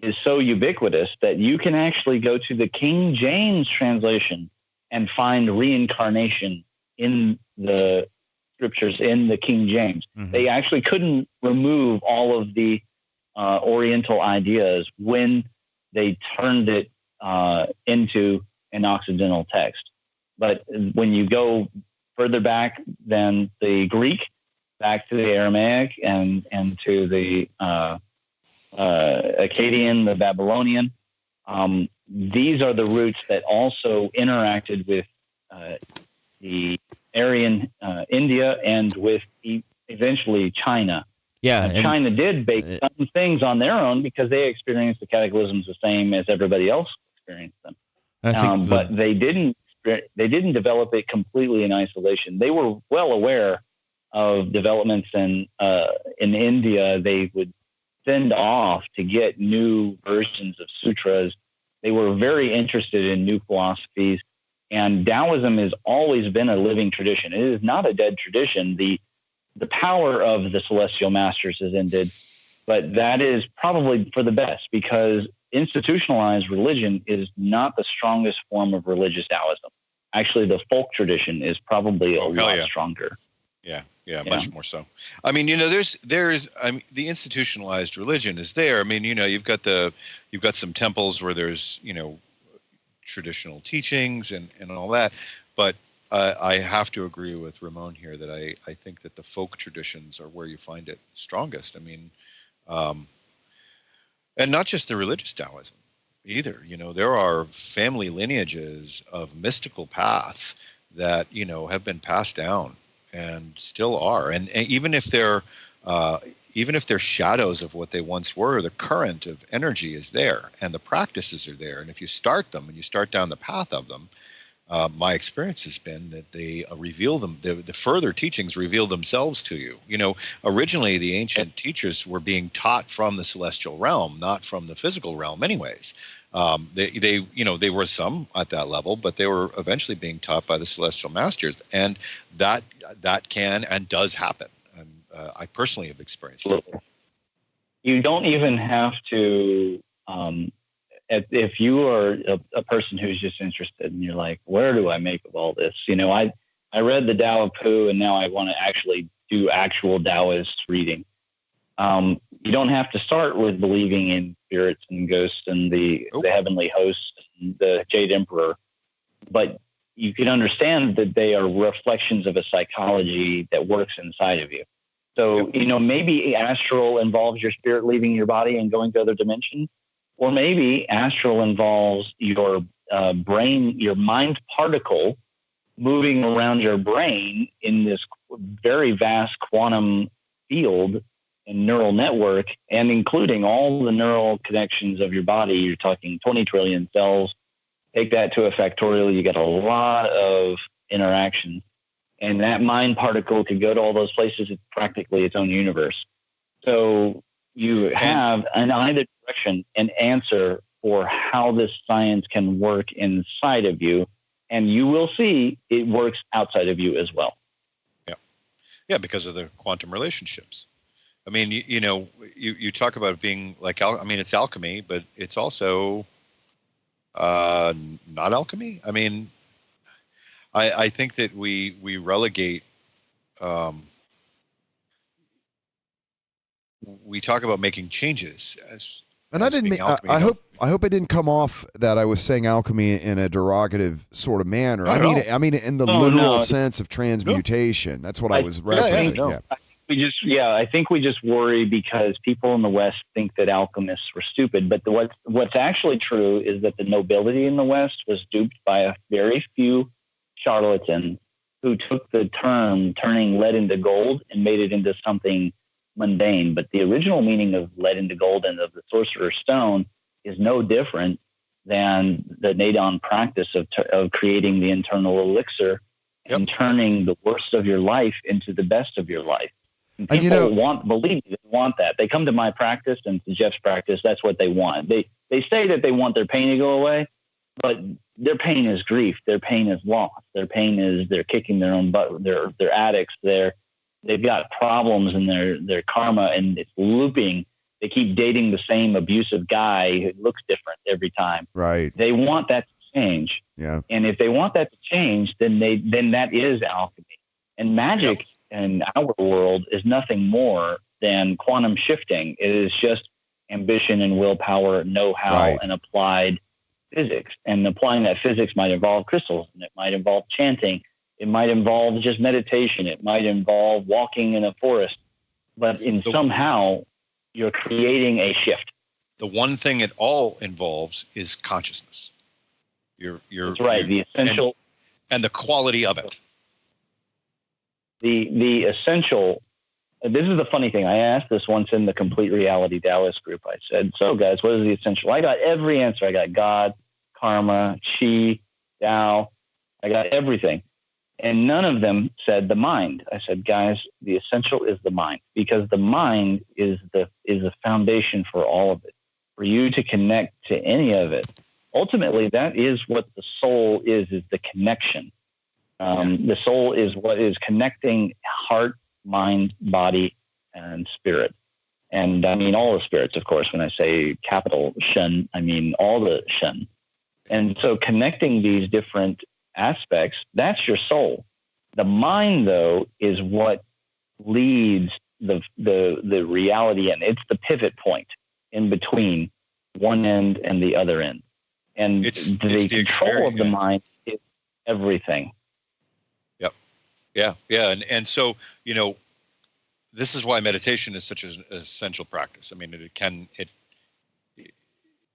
is so ubiquitous that you can actually go to the King James translation and find reincarnation in the scriptures in the King James. Mm-hmm. They actually couldn't remove all of the Oriental ideas when they turned it into an Occidental text. But when you go further back than the Greek, back to the Aramaic and to the Akkadian, the Babylonian, these are the roots that also interacted with the Aryan India and with eventually China. Yeah, and China did bake some things on their own because they experienced the cataclysms the same as everybody else experienced them. But they didn't develop it completely in isolation. They were well aware of developments in India. They would send off to get new versions of sutras. They were very interested in new philosophies, and Taoism has always been a living tradition. It is not a dead tradition. The power of the celestial masters has ended, but that is probably for the best, because institutionalized religion is not the strongest form of religious Taoism. Actually, the folk tradition is probably a lot stronger. Yeah, much more so. I mean, there's the institutionalized religion is there. I mean, you've got some temples where there's, traditional teachings and all that, but I have to agree with Ramon here that I think that the folk traditions are where you find it strongest. I mean, and not just the religious Taoism either. There are family lineages of mystical paths that, have been passed down and still are. And even if they're shadows of what they once were, the current of energy is there and the practices are there. And if you start them and you start down the path of them, my experience has been that they reveal them. The further teachings reveal themselves to you. Originally the ancient teachers were being taught from the celestial realm, not from the physical realm. Anyways, they were some at that level, but they were eventually being taught by the celestial masters, and that can and does happen. And I personally have experienced it. You don't even have to. If you are a person who's just interested and you're like, where do I make of all this? I read the Tao of Pooh and now I want to actually do actual Taoist reading. You don't have to start with believing in spirits and ghosts and the heavenly hosts and the Jade Emperor, but you can understand that they are reflections of a psychology that works inside of you. So, maybe astral involves your spirit leaving your body and going to other dimensions. Or maybe astral involves your brain, your mind particle moving around your brain in this very vast quantum field and neural network, and including all the neural connections of your body. You're talking 20 trillion cells. Take that to a factorial, you get a lot of interaction. And that mind particle could go to all those places. It's practically its own universe. So you have, in either direction, an answer for how this science can work inside of you, and you will see it works outside of you as well. Yeah, because of the quantum relationships. I mean, you talk about it being like, it's alchemy, but it's also not alchemy. I mean, I think that we relegate. We talk about making changes and I didn't mean. I hope it didn't come off that I was saying alchemy in a derogative sort of manner. I mean in the literal sense of transmutation. That's what I was referencing. I think we just worry because people in the West think that alchemists were stupid. But what's actually true is that the nobility in the West was duped by a very few charlatans who took the term turning lead into gold and made it into something mundane. But the original meaning of lead into gold and of the sorcerer's stone is no different than the Nadon practice of creating the internal elixir and turning the worst of your life into the best of your life. And people want that. They come to my practice and to Jeff's practice. That's what they want. They say that they want their pain to go away, but their pain is grief. Their pain is loss. Their pain is they're kicking their own butt. They're addicts. They've got problems in their karma, and it's looping. They keep dating the same abusive guy who looks different every time. Right. They want that to change. Yeah. And if they want that to change, then that is alchemy. And magic in our world is nothing more than quantum shifting. It is just ambition and willpower, know-how, and applied physics. And applying that physics might involve crystals, and it might involve chanting. It might involve just meditation. It might involve walking in a forest. But somehow you're creating a shift. The one thing it all involves is consciousness. That's right. The essential and the quality of it. The essential. This is the funny thing. I asked this once in the Complete Reality Taoist group. I said, "So guys, what is the essential?" I got every answer. I got God, karma, chi, Tao. I got everything. And none of them said the mind. I said, guys, the essential is the mind, because the mind is the foundation for all of it. For you to connect to any of it, ultimately, that is what the soul is the connection. The soul is what is connecting heart, mind, body, and spirit. And I mean all the spirits, of course. When I say capital Shen, I mean all the Shen. And so connecting these different aspects, that's your soul. The mind, though, is what leads the reality, and it's the pivot point in between one end and the other end. And it's the control of the mind is everything. Yep. Yeah. And so, this is why meditation is such an essential practice. I mean,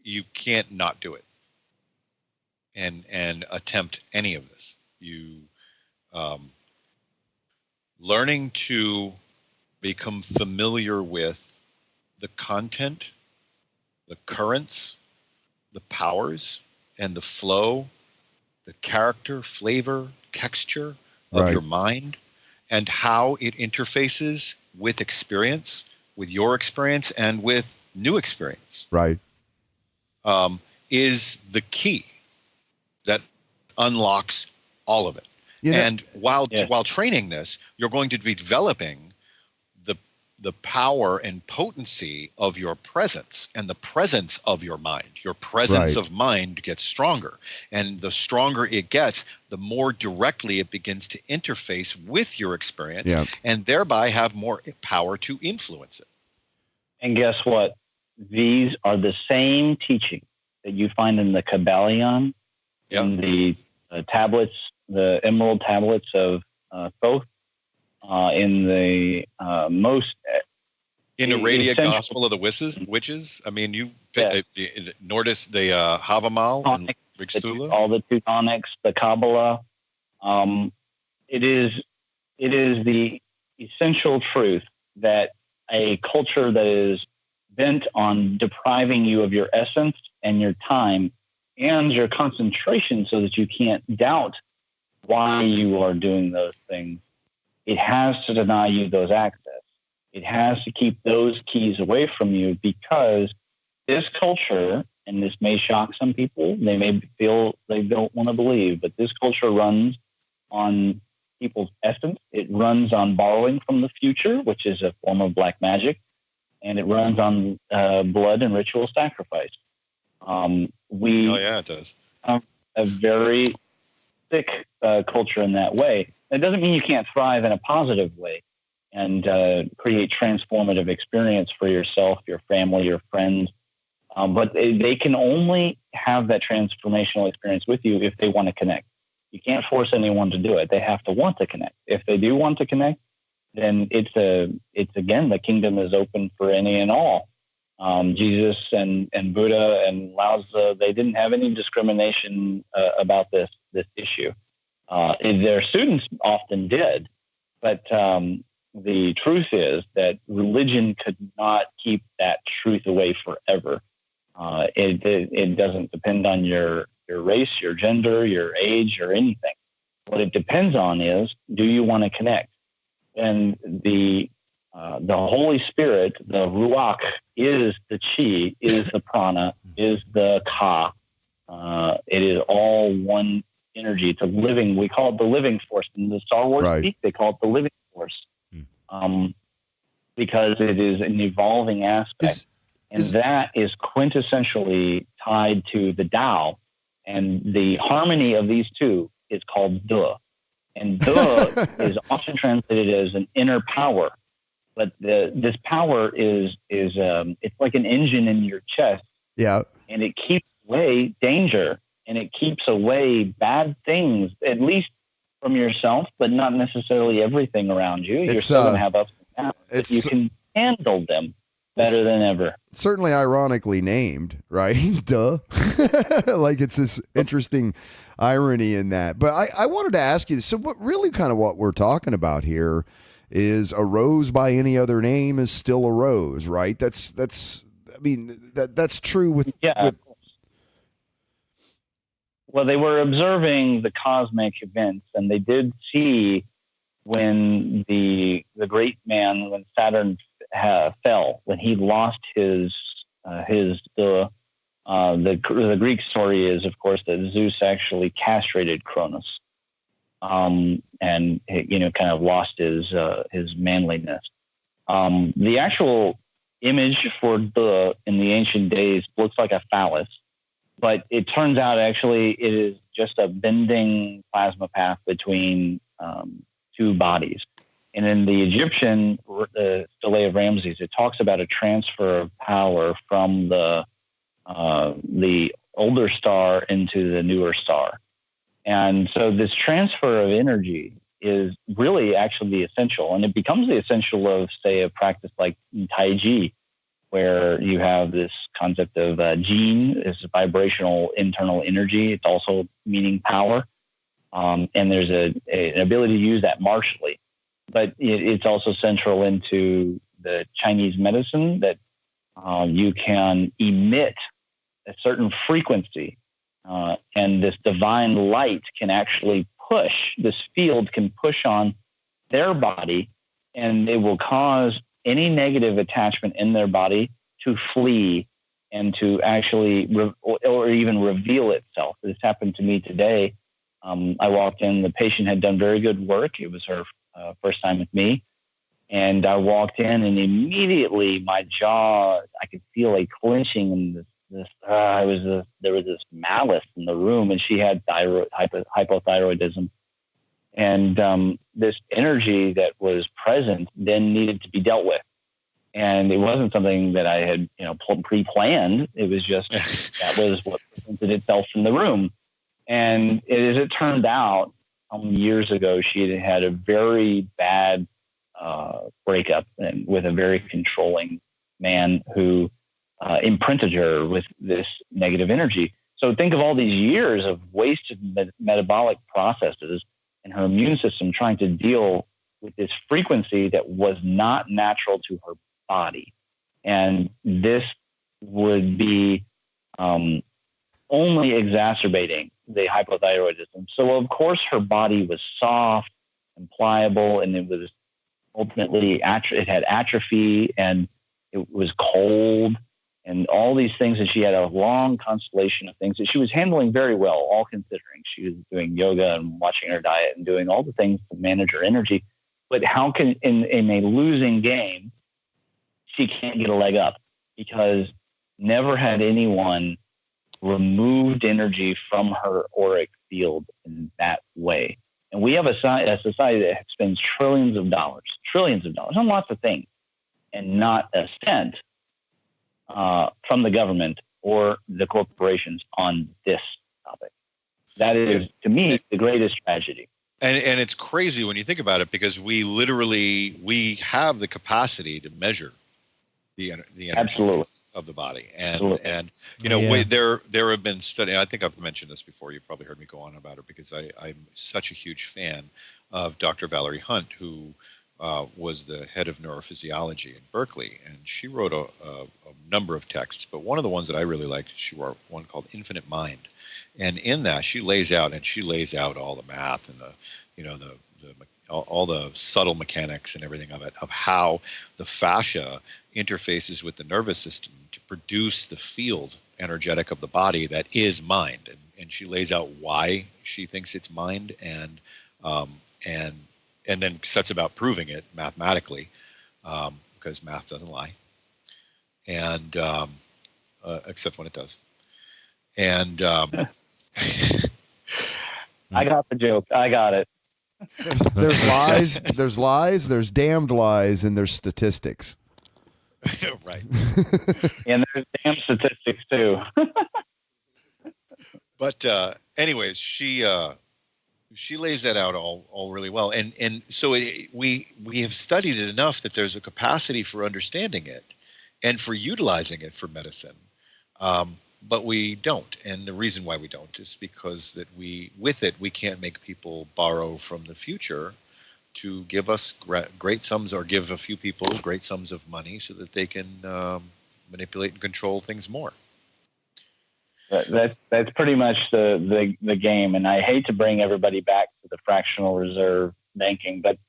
you can't not do it and attempt any of this. You learning to become familiar with the content, the currents, the powers, and the flow, the character, flavor, texture of your mind, and how it interfaces with experience, with your experience, and with new experience. Right. Is the key that unlocks all of it. And while training this, you're going to be developing the power and potency of your presence and the presence of your mind. Your presence of mind gets stronger. And the stronger it gets, the more directly it begins to interface with your experience and thereby have more power to influence it. And guess what? These are the same teaching that you find in the Kabbalion, in the tablets, the emerald tablets of Cote, in the most... In Aradia Gospel of the Witches, I mean, you Nordis, the Havamal, and Rixthula. All the Teutonics, the Kabbalah. It is the essential truth that a culture that is bent on depriving you of your essence and your time and your concentration so that you can't doubt why you are doing those things, it has to deny you those access. It has to keep those keys away from you, because this culture, and this may shock some people, they may feel they don't want to believe, but this culture runs on people's essence. It runs on borrowing from the future, which is a form of black magic, and it runs on blood and ritual sacrifice. It does. A very sick culture in that way. That doesn't mean you can't thrive in a positive way and create transformative experience for yourself, your family, your friends. But they can only have that transformational experience with you if they want to connect. You can't force anyone to do it. They have to want to connect. If they do want to connect, then it's again, the kingdom is open for any and all. Jesus and Buddha and Lao Tzu, they didn't have any discrimination about this issue. Their students often did, but the truth is that religion could not keep that truth away forever. It doesn't depend on your race, your gender, your age, or anything. What it depends on is, do you want to connect? And the Holy Spirit, the Ruach, is the Chi, is the Prana, is the Ka. It is all one energy. It's a living, we call it the living force. In the Star Wars speak, they call it the living force. Because it is an evolving aspect. And that is quintessentially tied to the Tao. And the harmony of these two is called De. And De is often translated as an inner power. But this power is it's like an engine in your chest. Yeah. And it keeps away danger, and it keeps away bad things, at least from yourself, but not necessarily everything around you. You're still going to have ups and downs, but you can handle them better than ever. Certainly ironically named, right? Duh. Like it's this interesting irony in that. But I wanted to ask you, so what really kind of what we're talking about here is a rose by any other name is still a rose, right? That's true with. Well, they were observing the cosmic events, and they did see when the great man, when Saturn fell, when he lost the Greek story is, of course, that Zeus actually castrated Cronus, and kind of lost his manliness. The actual image for in the ancient days looks like a phallus. But it turns out actually it is just a bending plasma path between two bodies. And in the Egyptian Stele of Ramses, it talks about a transfer of power from the older star into the newer star. And so this transfer of energy is really actually the essential. And it becomes the essential of, say, a practice like Tai Chi, where you have this concept of Jin is vibrational internal energy. It's also meaning power. And there's an ability to use that martially. But it's also central into the Chinese medicine that you can emit a certain frequency. And this divine light can actually this field can push on their body, and it will cause any negative attachment in their body to flee and to actually or even reveal itself. This happened to me today. I walked in, the patient had done very good work. It was her first time with me. And I walked in, and immediately my jaw, I could feel a clenching, and there was this malice in the room, and she had hypothyroidism. And this energy that was present then needed to be dealt with. And it wasn't something that I had, pre-planned. It was just, that was what presented itself in the room. And as it turned out, years ago, she had had a very bad breakup with a very controlling man who imprinted her with this negative energy. So think of all these years of wasted metabolic processes and her immune system trying to deal with this frequency that was not natural to her body. And this would be only exacerbating the hypothyroidism. So of course her body was soft and pliable, and it was ultimately, it had atrophy, and it was cold, and all these things. And she had a long constellation of things that she was handling very well, all considering. She was doing yoga and watching her diet and doing all the things to manage her energy. But how can, in a losing game, she can't get a leg up? Because never had anyone removed energy from her auric field in that way. And we have a society that spends trillions of dollars on lots of things, and not a cent from the government or the corporations on this topic. That is, to me, the greatest tragedy. And it's crazy when you think about it, because we have the capacity to measure the energy Absolutely. of the body. Absolutely. And there have been studies, I think I've mentioned this before, you've probably heard me go on about it, because I'm such a huge fan of Dr. Valerie Hunt, who was the head of neurophysiology in Berkeley, and she wrote a number of texts, but one of the ones that I really liked, she wrote one called Infinite Mind. And in that, she lays out all the math and all the subtle mechanics and everything of it, of how the fascia interfaces with the nervous system to produce the field energetic of the body that is mind. And she lays out why she thinks it's mind, and then sets about proving it mathematically, because math doesn't lie. and except when it does. And I got the joke. I got it. There's lies, there's damned lies, and there's statistics. right. And there's damn statistics too. But anyways, she lays that out all really well, and so we have studied it enough that there's a capacity for understanding it and for utilizing it for medicine, but we don't. And the reason why we don't is because that we can't make people borrow from the future to give us great sums, or give a few people great sums of money so that they can manipulate and control things more. That's pretty much the game. And I hate to bring everybody back to the fractional reserve banking, but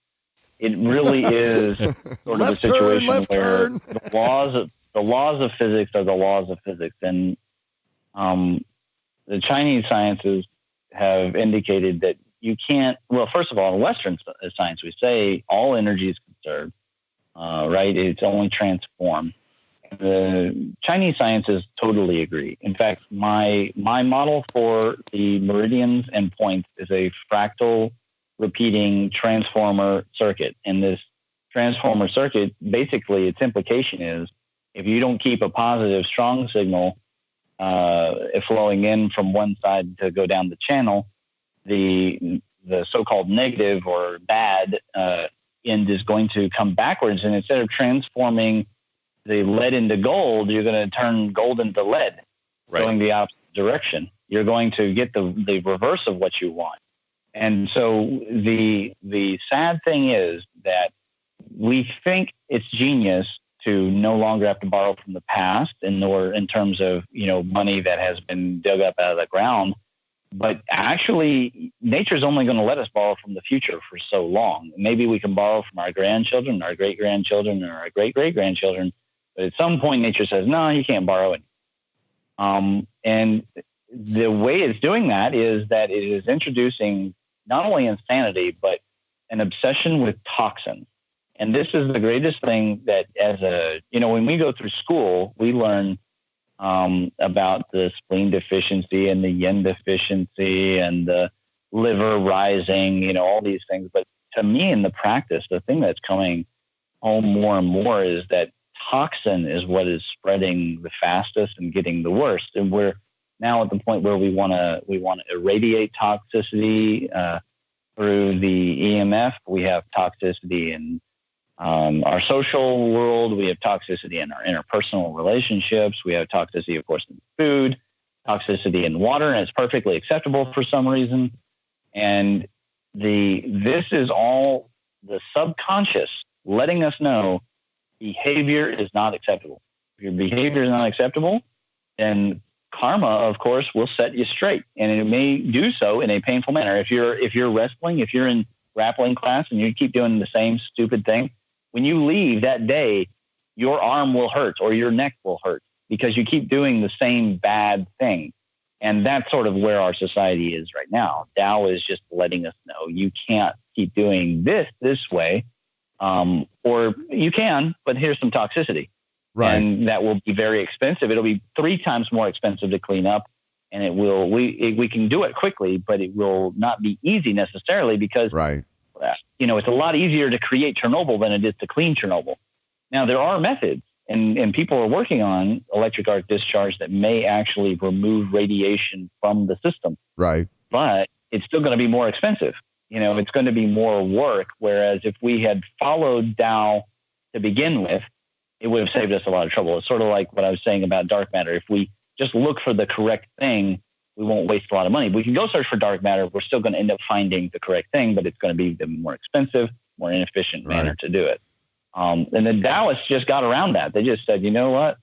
it really is sort of a situation where the laws of physics are the laws of physics. And the Chinese sciences have indicated that you can't, well, first of all, in Western science, we say all energy is conserved, right? It's only transformed. The Chinese sciences totally agree. In fact, my model for the meridians and points is a fractal repeating transformer circuit. And this transformer circuit, basically its implication is if you don't keep a positive strong signal flowing in from one side to go down the channel, the so-called negative or bad end is going to come backwards. And instead of transforming the lead into gold, you're going to turn gold into lead, going the opposite direction. You're going to get the reverse of what you want. And so the sad thing is that we think it's genius to no longer have to borrow from the past, nor in terms of, money that has been dug up out of the ground. But actually, nature's only going to let us borrow from the future for so long. Maybe we can borrow from our grandchildren, our great-grandchildren, or our great-great-grandchildren. But at some point, nature says, no, you can't borrow it. And the way it's doing that is that it is introducing not only insanity, but an obsession with toxins. And this is the greatest thing that when we go through school, we learn about the spleen deficiency and the yin deficiency and the liver rising, all these things. But to me, in the practice, the thing that's coming home more and more is that toxin is what is spreading the fastest and getting the worst. And we're now at the point where we want to irradiate toxicity through the EMF. We have toxicity in our social world. We have toxicity in our interpersonal relationships. We have toxicity, of course, in food, toxicity in water, and it's perfectly acceptable for some reason. And this is all the subconscious letting us know behavior is not acceptable. If your behavior is not acceptable, then karma, of course, will set you straight, and it may do so in a painful manner. If you're wrestling, if you're in grappling class and you keep doing the same stupid thing, when you leave that day, your arm will hurt or your neck will hurt because you keep doing the same bad thing. And that's sort of where our society is right now. Tao is just letting us know you can't keep doing this way, or you can, but here's some toxicity. Right. And that will be very expensive. It'll be 3 times more expensive to clean up, and we can do it quickly, but it will not be easy necessarily because it's a lot easier to create Chernobyl than it is to clean Chernobyl. Now, there are methods, and people are working on electric arc discharge that may actually remove radiation from the system. Right. But it's still going to be more expensive. It's going to be more work, whereas if we had followed Tao to begin with, it would have saved us a lot of trouble. It's sort of like what I was saying about dark matter. If we just look for the correct thing, we won't waste a lot of money. We can go search for dark matter. We're still going to end up finding the correct thing, but it's going to be the more expensive, more inefficient manner to do it. And the Taoists just got around that. They just said, you know what?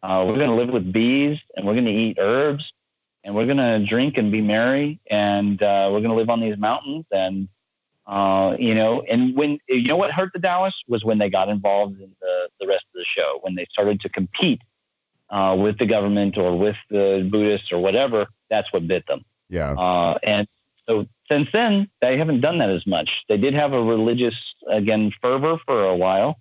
We're going to live with bees, and we're going to eat herbs, and we're going to drink and be merry, and we're going to live on these mountains. And, and when, what hurt the Taoists was when they got involved in the rest of the show, when they started to compete with the government or with the Buddhists or whatever. That's what bit them. Yeah. And so since then, they haven't done that as much. They did have a religious, fervor for a while,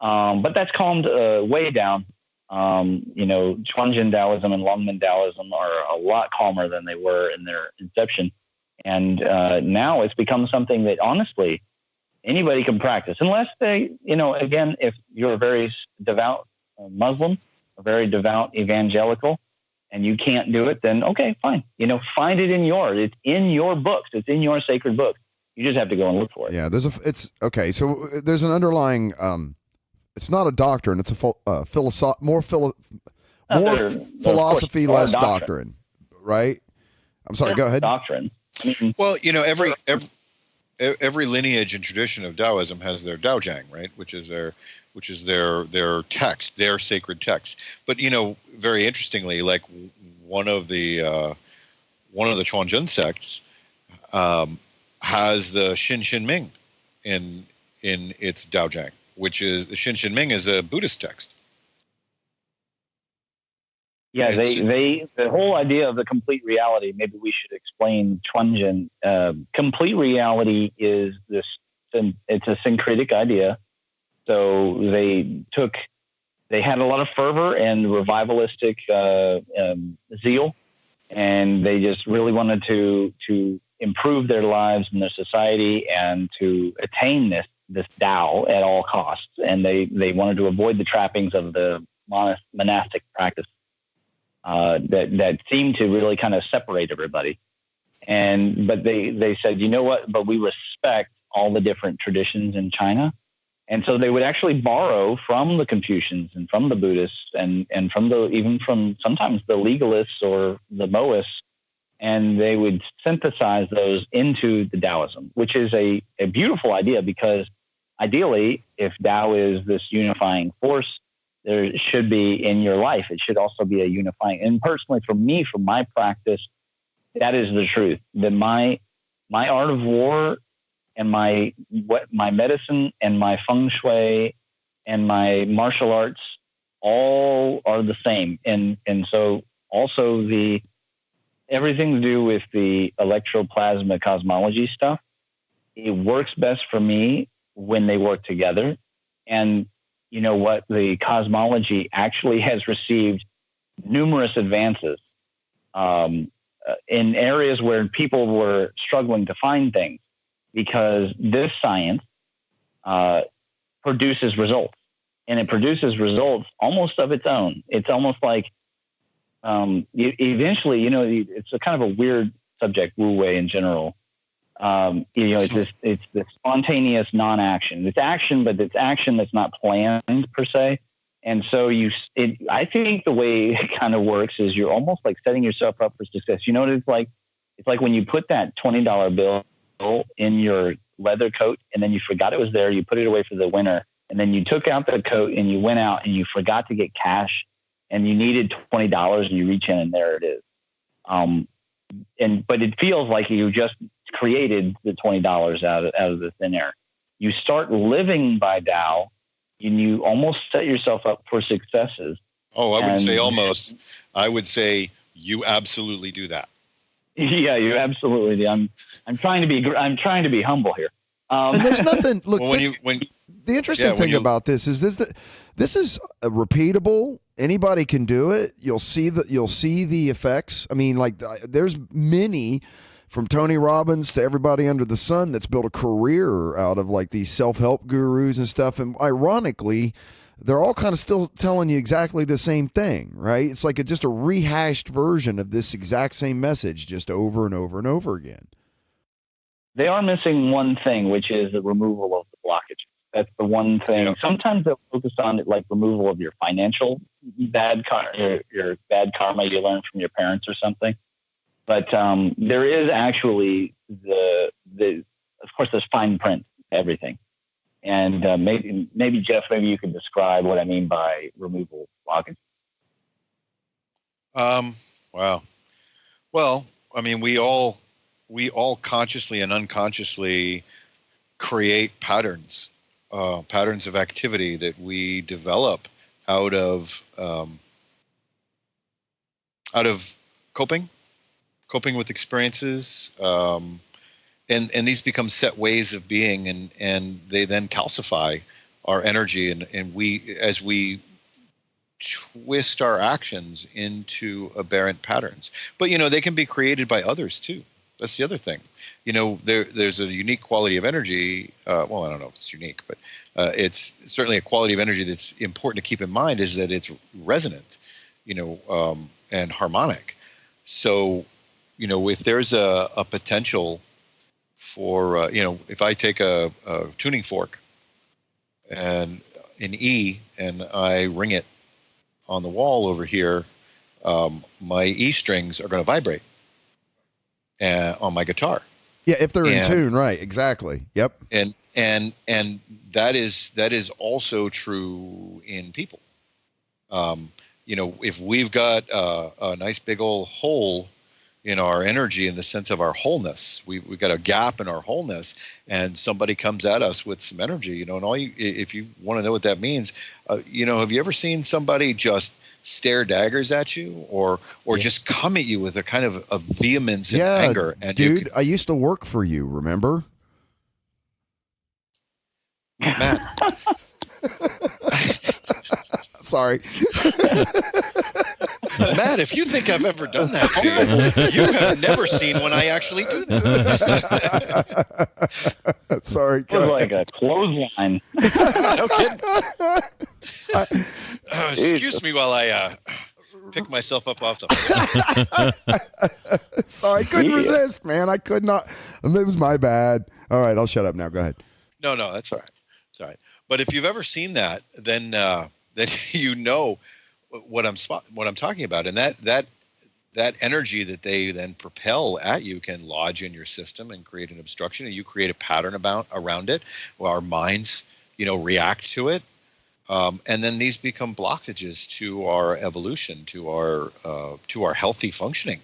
but that's calmed way down. Chuanjin Taoism and Longmen Taoism are a lot calmer than they were in their inception. And now it's become something that honestly anybody can practice, unless they, again, if you're a very devout Muslim, a very devout evangelical, and you can't do it, then okay, fine. Find it it's in your books. It's in your sacred books. You just have to go and look for it. Yeah, it's okay. So there's an underlying, it's not a doctrine. It's a philosophy, less doctrine, right? I'm sorry. Go ahead. Doctrine. Well, every lineage and tradition of Taoism has their Daojiang, right? Which is their text, their sacred text. But very interestingly, like one of the Chuanjun sects has the Xin Ming in its Daojiang, which is the Xin Ming is a Buddhist text. Yeah, the whole idea of the complete reality, maybe we should explain Chuanjin. Complete reality is it's a syncretic idea. So they had a lot of fervor and revivalistic zeal, and they just really wanted to improve their lives and their society and to attain this Tao at all costs. And they wanted to avoid the trappings of the monastic practice. That seemed to really kind of separate everybody. But they said, you know what, but we respect all the different traditions in China. And so they would actually borrow from the Confucians and from the Buddhists and from even from sometimes the legalists or the Moists, and they would synthesize those into the Taoism, which is a beautiful idea, because ideally, if Tao is this unifying force, there should be in your life, it should also be a unifying. And personally, for me, from my practice, that is the truth. That my art of war and my medicine and my feng shui and my martial arts all are the same. And so also everything to do with the electroplasma cosmology stuff, it works best for me when they work together. And you know what? The cosmology actually has received numerous advances in areas where people were struggling to find things, because this science produces results, and it produces results almost of its own. It's almost like eventually, it's a kind of a weird subject, Wu Wei in general. It's this spontaneous non-action. It's action, but it's action that's not planned per se. And so I think the way it kind of works is you're almost like setting yourself up for success. You know what it's like? It's like when you put that $20 bill in your leather coat and then you forgot it was there. You put it away for the winter, and then you took out the coat and you went out and you forgot to get cash and you needed $20 and you reach in and there it is. But it feels like you just created the $20 out of the thin air. You start living by Tao, and you almost set yourself up for successes. Oh, I wouldn't say almost. I would say you absolutely do that. Yeah, you absolutely do. I'm trying to be humble here. And there's nothing. Look, well, the interesting thing about this is this is repeatable. Anybody can do it. You'll see the effects. I mean, like there's many, from Tony Robbins to everybody under the sun, that's built a career out of like these self-help gurus and stuff. And ironically, they're all kind of still telling you exactly the same thing, right? It's like just a rehashed version of this exact same message, just over and over and over again. They are missing one thing, which is the removal of the blockages. That's the one thing. Yeah. Sometimes they'll focus on it, like removal of your financial bad your bad karma you learned from your parents or something. But there is actually of course, there's fine print to everything. And maybe Jeff, maybe you could describe what I mean by removal blockage. Wow. Well, I mean, we all consciously and unconsciously create patterns of activity that we develop out of coping with experiences, and these become set ways of being, and they then calcify our energy, and we, as we twist our actions into aberrant patterns. But they can be created by others too. That's the other thing. There's a unique quality of energy. Well, I don't know if it's unique, but it's certainly a quality of energy that's important to keep in mind, is that it's resonant, and harmonic. So, if there's a potential for, if I take a tuning fork and an E and I ring it on the wall over here, my E strings are going to vibrate on my guitar. Yeah, if they're in tune, right? Exactly. Yep. And that is also true in people. If we've got a nice big old hole in our energy, in the sense of our wholeness, we've got a gap in our wholeness, and somebody comes at us with some energy, and if you want to know what that means, have you ever seen somebody just stare daggers at you, or just come at you with a kind of a vehemence and anger? And dude, I used to work for you, remember? Matt. Sorry. Matt, if you think I've ever done that to you, you have never seen when I actually do that. Sorry. It was like a clothesline. No kidding. Excuse me while I pick myself up off the floor. Sorry, I couldn't resist, man. I could not. It was my bad. All right, I'll shut up now. Go ahead. No, that's all right. It's all right. But if you've ever seen that, then you know what I'm talking about, and that energy that they then propel at you can lodge in your system and create an obstruction, and you create a pattern around it. Well, our minds, react to it, and then these become blockages to our evolution, to our healthy functioning.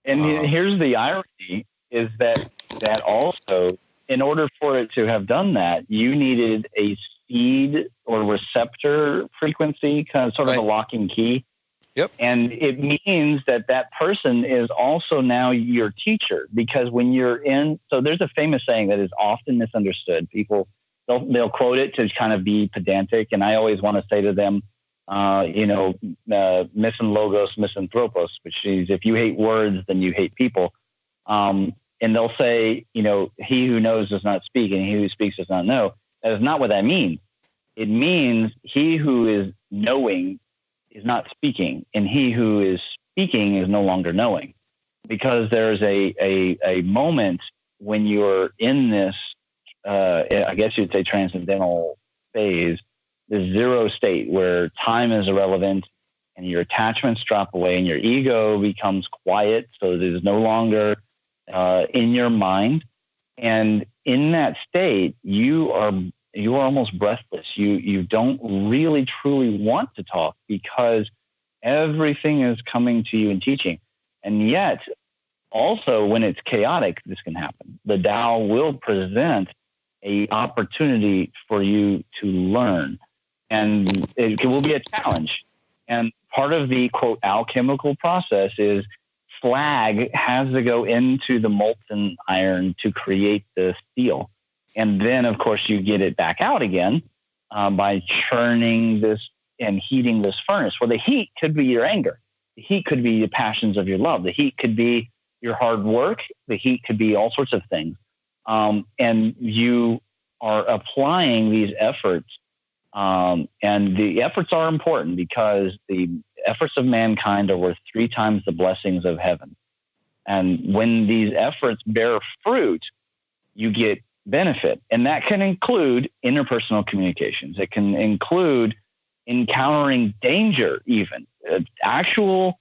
And here's the irony: is that also, in order for it to have done that, you needed a seed or receptor frequency, kind of sort of a locking key. Yep. And it means that person is also now your teacher, because when you're so there's a famous saying that is often misunderstood. People, they'll quote it to kind of be pedantic. And I always want to say to them, missing logos, misanthropos, which is, if you hate words, then you hate people. And they'll say, he who knows does not speak, and he who speaks does not know. That is not what that means. It means he who is knowing is not speaking, and he who is speaking is no longer knowing, because there's a moment when you're in this, I guess you'd say, transcendental phase, the zero state, where time is irrelevant and your attachments drop away and your ego becomes quiet, so it is no longer in your mind. And in that state, you are almost breathless. You don't really truly want to talk, because everything is coming to you and teaching. And yet, also, when it's chaotic, this can happen. The Tao will present an opportunity for you to learn, and it will be a challenge. And part of the, quote, alchemical process is slag has to go into the molten iron to create the steel. And then, of course, you get it back out again by churning this and heating this furnace. Well, the heat could be your anger. The heat could be the passions of your love. The heat could be your hard work. The heat could be all sorts of things. And you are applying these efforts. And the efforts are important, because the efforts of mankind are worth 3 times the blessings of heaven. And when these efforts bear fruit, you get benefit. And that can include interpersonal communications. It can include encountering danger, even actual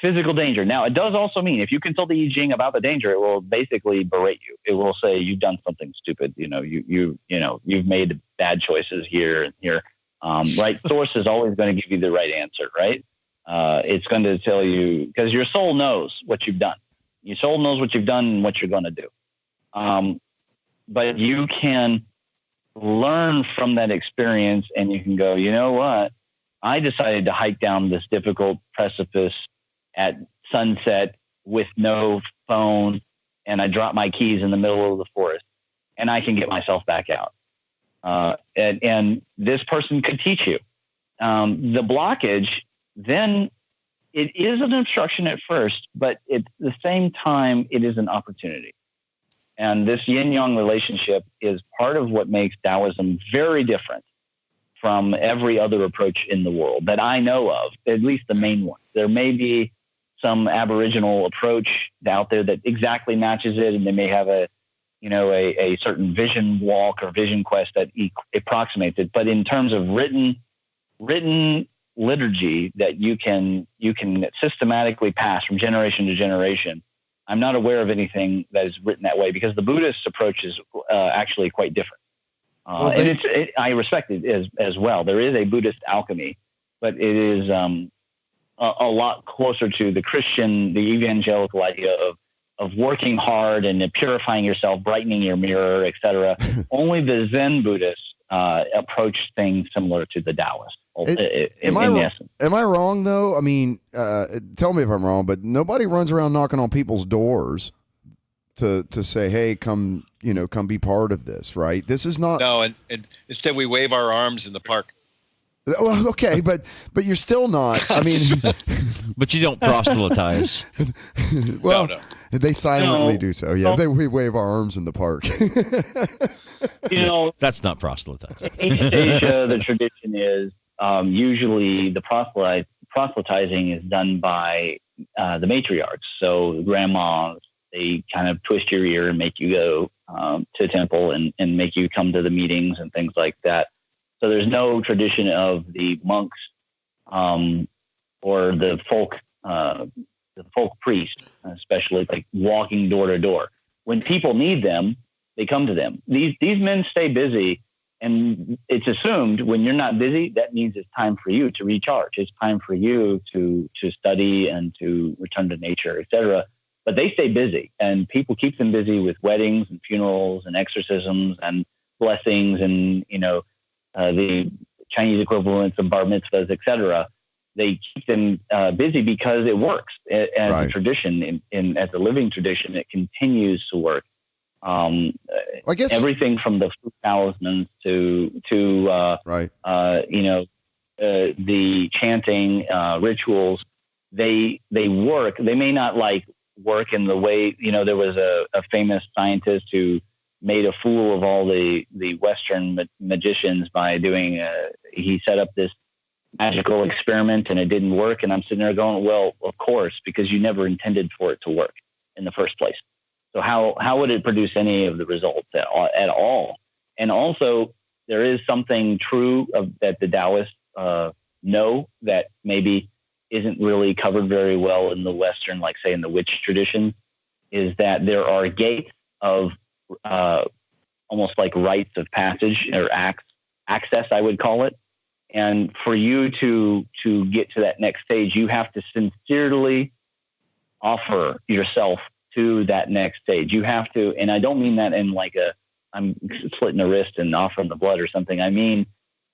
physical danger. Now, it does also mean, if you consult the I Ching about the danger, it will basically berate you. It will say you've done something stupid. You've made bad choices here and here. Right source is always going to give you the right answer, right? It's going to tell you, because your soul knows what you've done. Your soul knows what you've done and what you're going to do. But you can learn from that experience, and you can go, you know what? I decided to hike down this difficult precipice at sunset with no phone, and I dropped my keys in the middle of the forest, and I can get myself back out. And this person could teach you. The blockage, then it is an obstruction at first, but at the same time, it is an opportunity. And this yin-yang relationship is part of what makes Taoism very different from every other approach in the world that I know of, at least the main one. There may be some Aboriginal approach out there that exactly matches it, and they may have a certain vision walk or vision quest that approximates it. But in terms of written liturgy that you can systematically pass from generation to generation, I'm not aware of anything that is written that way, because the Buddhist approach is actually quite different. And I respect it as well. There is a Buddhist alchemy, but it is a lot closer to the Christian, the evangelical idea of working hard and purifying yourself, brightening your mirror, etc. Only the Zen Buddhists approach things similar to the Taoist. Am I wrong though? I mean, tell me if I'm wrong, but nobody runs around knocking on people's doors to say, "Hey, come be part of this." Right? This is not. No, and instead we wave our arms in the park. Well, okay, but you're still not. I mean, but you don't proselytize. Well, no. They silently do so. Yeah, we wave our arms in the park. That's not proselytizing. In East Asia, the tradition is usually the proselytizing is done by the matriarchs. So grandmas, they kind of twist your ear and make you go to a temple and make you come to the meetings and things like that. So there's no tradition of the monks or the folk priest, especially like walking door to door. When people need them, they come to them. These men stay busy, and it's assumed when you're not busy, that means it's time for you to recharge. It's time for you to study and to return to nature, etc. But they stay busy, and people keep them busy with weddings and funerals and exorcisms and blessings and the Chinese equivalents of bar mitzvahs, etc. They keep them busy because it works as a tradition. As a living tradition, it continues to work. I guess everything from the food talismans to the chanting rituals, they work. They may not work in the way, there was a famous scientist who made a fool of all the Western magicians by doing he set up this magical experiment and it didn't work. And I'm sitting there going, well, of course, because you never intended for it to work in the first place. So how would it produce any of the results at all? And also, there is something true that the Taoists know that maybe isn't really covered very well in the Western, like say in the witch tradition, is that there are gates of almost like rites of passage or access, I would call it. And for you to get to that next stage, you have to sincerely offer yourself to that next stage. You have to, and I don't mean that in like I'm slitting a wrist and offering the blood or something. I mean,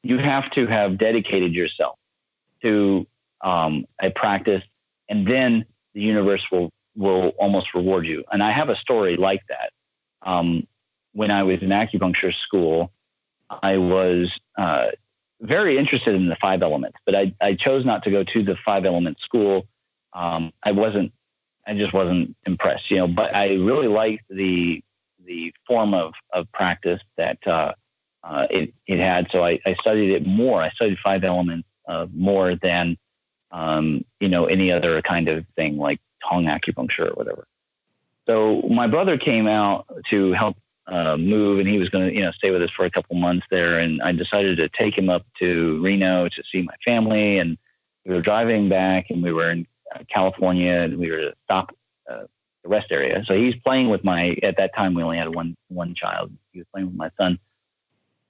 you have to have dedicated yourself to a practice, and then the universe will almost reward you. And I have a story like that. When I was in acupuncture school, I was very interested in the 5 elements, but I chose not to go to the 5 element school. I just wasn't impressed, but I really liked the form of practice that it had. So I studied it more. I studied 5 elements more than, any other kind of thing like tongue acupuncture or whatever. So my brother came out to help move, and he was going to, stay with us for a couple months there. And I decided to take him up to Reno to see my family. And we were driving back, and we were in California, and we were to stop the rest area. So he's playing with at that time we only had one child. He was playing with my son.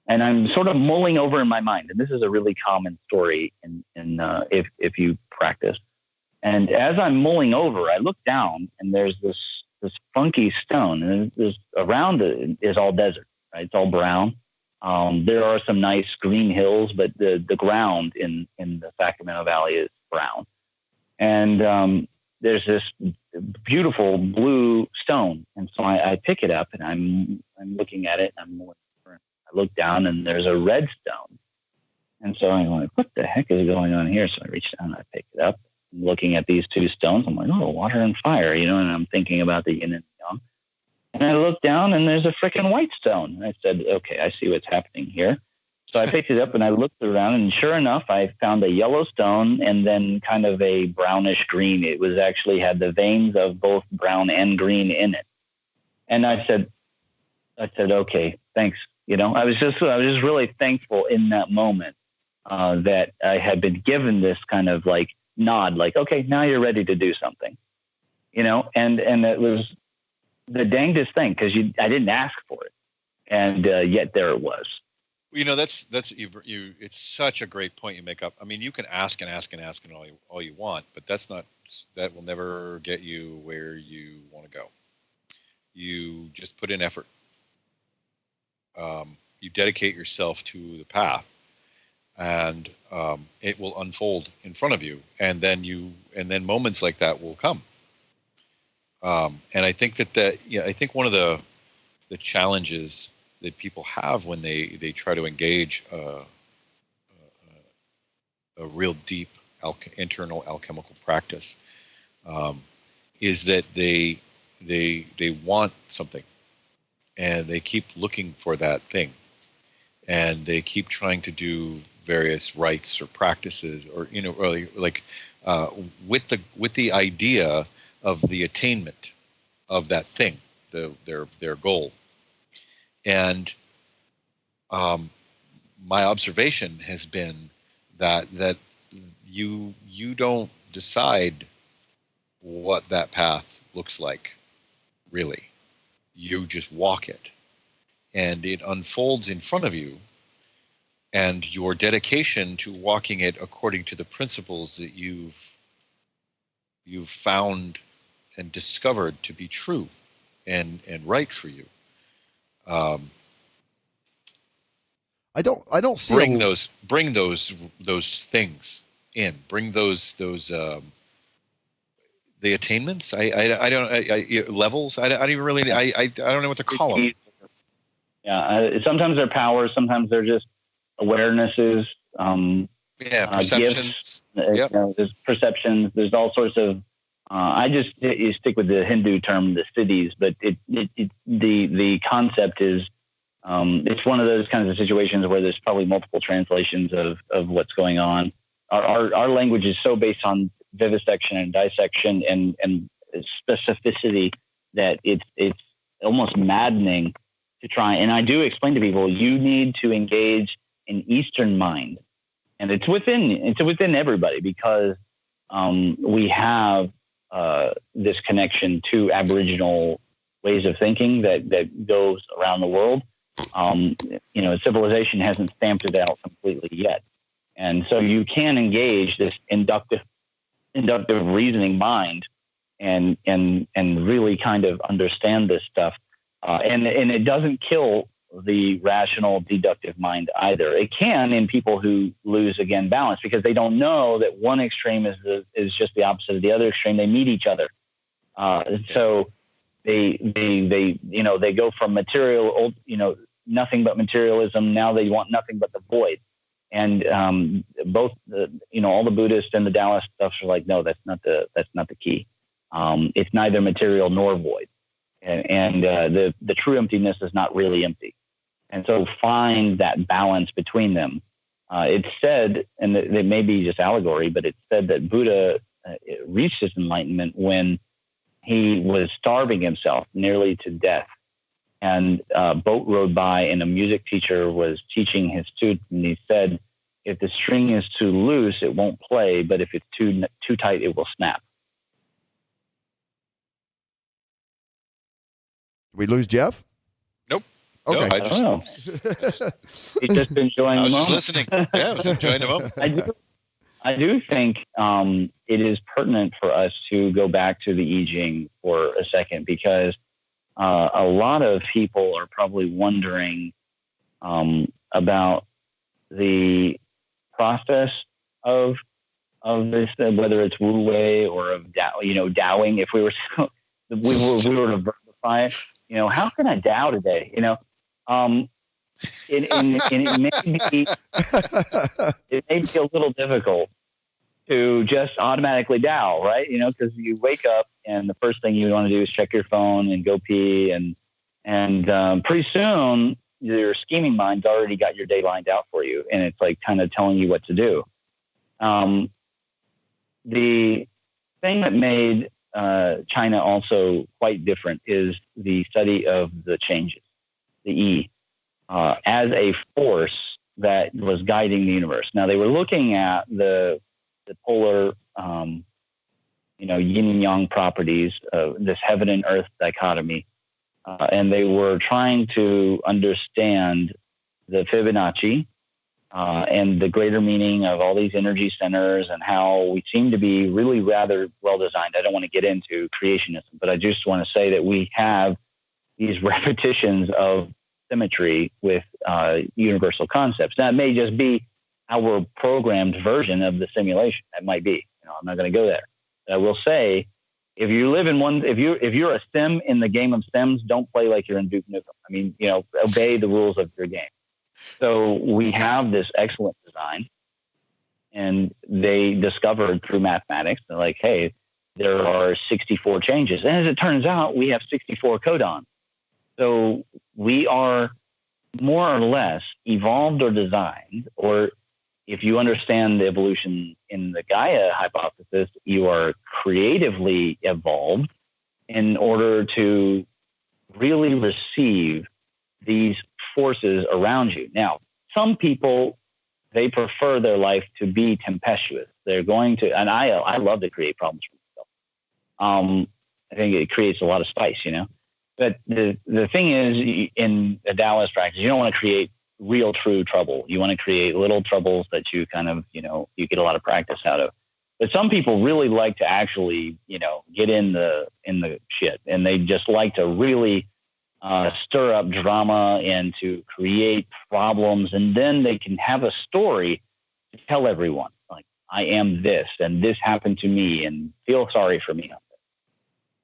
And I'm sort of mulling over in my mind, and this is a really common story if you practice. And as I'm mulling over, I look down, and there's this funky stone, and there's around it is all desert, right? It's all brown. There are some nice green hills, but the ground in the Sacramento Valley is brown. And there's this beautiful blue stone, and so I pick it up, and I'm looking at it, and I look down, and there's a red stone. And so I'm like, what the heck is going on here? So I reached down and I picked it up. I'm looking at these two stones. I'm like, oh, water and fire, and I'm thinking about the yin and yang. And I looked down and there's a freaking white stone. And I said, okay, I see what's happening here. So I picked it up and I looked around, and sure enough, I found a yellow stone and then kind of a brownish green. It was actually had the veins of both brown and green in it. And I said, okay, thanks. I was just really thankful in that moment that I had been given this kind of like nod, like, okay, now you're ready to do something, and it was the dangest thing because I didn't ask for it, and yet there it was. That's it's such a great point you make up. I mean, you can ask and ask and ask and all you want, but that will never get you where you want to go. You just put in effort. You dedicate yourself to the path, and it will unfold in front of you, and then moments like that will come. And I think I think one of the challenges that people have when they try to engage a real deep internal alchemical practice is that they want something, and they keep looking for that thing, and they keep trying to do various rites or practices, or with the idea of the attainment of that thing, their goal. And my observation has been that you don't decide what that path looks like, really. You just walk it, and it unfolds in front of you, and your dedication to walking it according to the principles that you've found and discovered to be true and right for you. I don't see bring those things in. Bring those the attainments. I don't levels. I don't even really. I don't know what to call them. Yeah, sometimes they're powers. Sometimes they're just awarenesses. Perceptions. Gifts, there's perceptions. There's all sorts of. You stick with the Hindu term, the siddhis, but the concept is it's one of those kinds of situations where there's probably multiple translations of what's going on. Our language is so based on vivisection and dissection and specificity that it's almost maddening to try. And I do explain to people, you need to engage an Eastern mind, and it's within everybody, because we have this connection to Aboriginal ways of thinking that goes around the world. Civilization hasn't stamped it out completely yet. And so you can engage this inductive reasoning mind and really kind of understand this stuff. And it doesn't kill the rational deductive mind either. It can in people who lose, again, balance, because they don't know that one extreme is just the opposite of the other extreme. They meet each other. So they go from material, nothing but materialism. Now they want nothing but the void. And both all the Buddhists and the Taoist stuff are like, no, that's not the key. It's neither material nor void. And the true emptiness is not really empty. And so find that balance between them. It's said, and it may be just allegory, but it's said that Buddha reached his enlightenment when he was starving himself nearly to death. And a boat rode by, and a music teacher was teaching his students, and he said, if the string is too loose, it won't play, but if it's too tight, it will snap. Did we lose Jeff? Nope. Okay. No, I don't know. He's just enjoying the moment. I was just listening. Yeah, I was enjoying the moment. I do think it is pertinent for us to go back to the I Ching for a second, because a lot of people are probably wondering about the process of this, whether it's Wu Wei or of Taoing. If we were to verify it, how can I Tao today? It may be a little difficult to just automatically Tao, right? Because you wake up and the first thing you want to do is check your phone and go pee, and pretty soon your scheming mind's already got your day lined out for you, and it's like kind of telling you what to do. The thing that made China also quite different is the study of the changes, the E, as a force that was guiding the universe. Now, they were looking at the polar, yin and yang properties of this heaven and earth dichotomy, and they were trying to understand the Fibonacci and the greater meaning of all these energy centers and how we seem to be really rather well designed. I don't want to get into creationism, but I just want to say that we have these repetitions of symmetry with universal concepts. Now, it may just be our programmed version of the simulation. That might be. I'm not going to go there. But I will say, if you live in one, if you're a sim in the game of Sims, don't play like you're in Duke Nukem. I mean, obey the rules of your game. So we have this excellent design, and they discovered through mathematics, they're like, hey, there are 64 changes. And as it turns out, we have 64 codons. So we are more or less evolved or designed, or if you understand the evolution in the Gaia hypothesis, you are creatively evolved in order to really receive these forces around you. Now, some people, they prefer their life to be tempestuous. They're going to, and I love to create problems for myself. I think it creates a lot of spice, But the thing is, in a Taoist practice, you don't want to create real, true trouble. You want to create little troubles that you kind of, you get a lot of practice out of. But some people really like to actually, get in the shit, and they just like to really stir up drama and to create problems, and then they can have a story to tell everyone, like, I am this, and this happened to me, and feel sorry for me.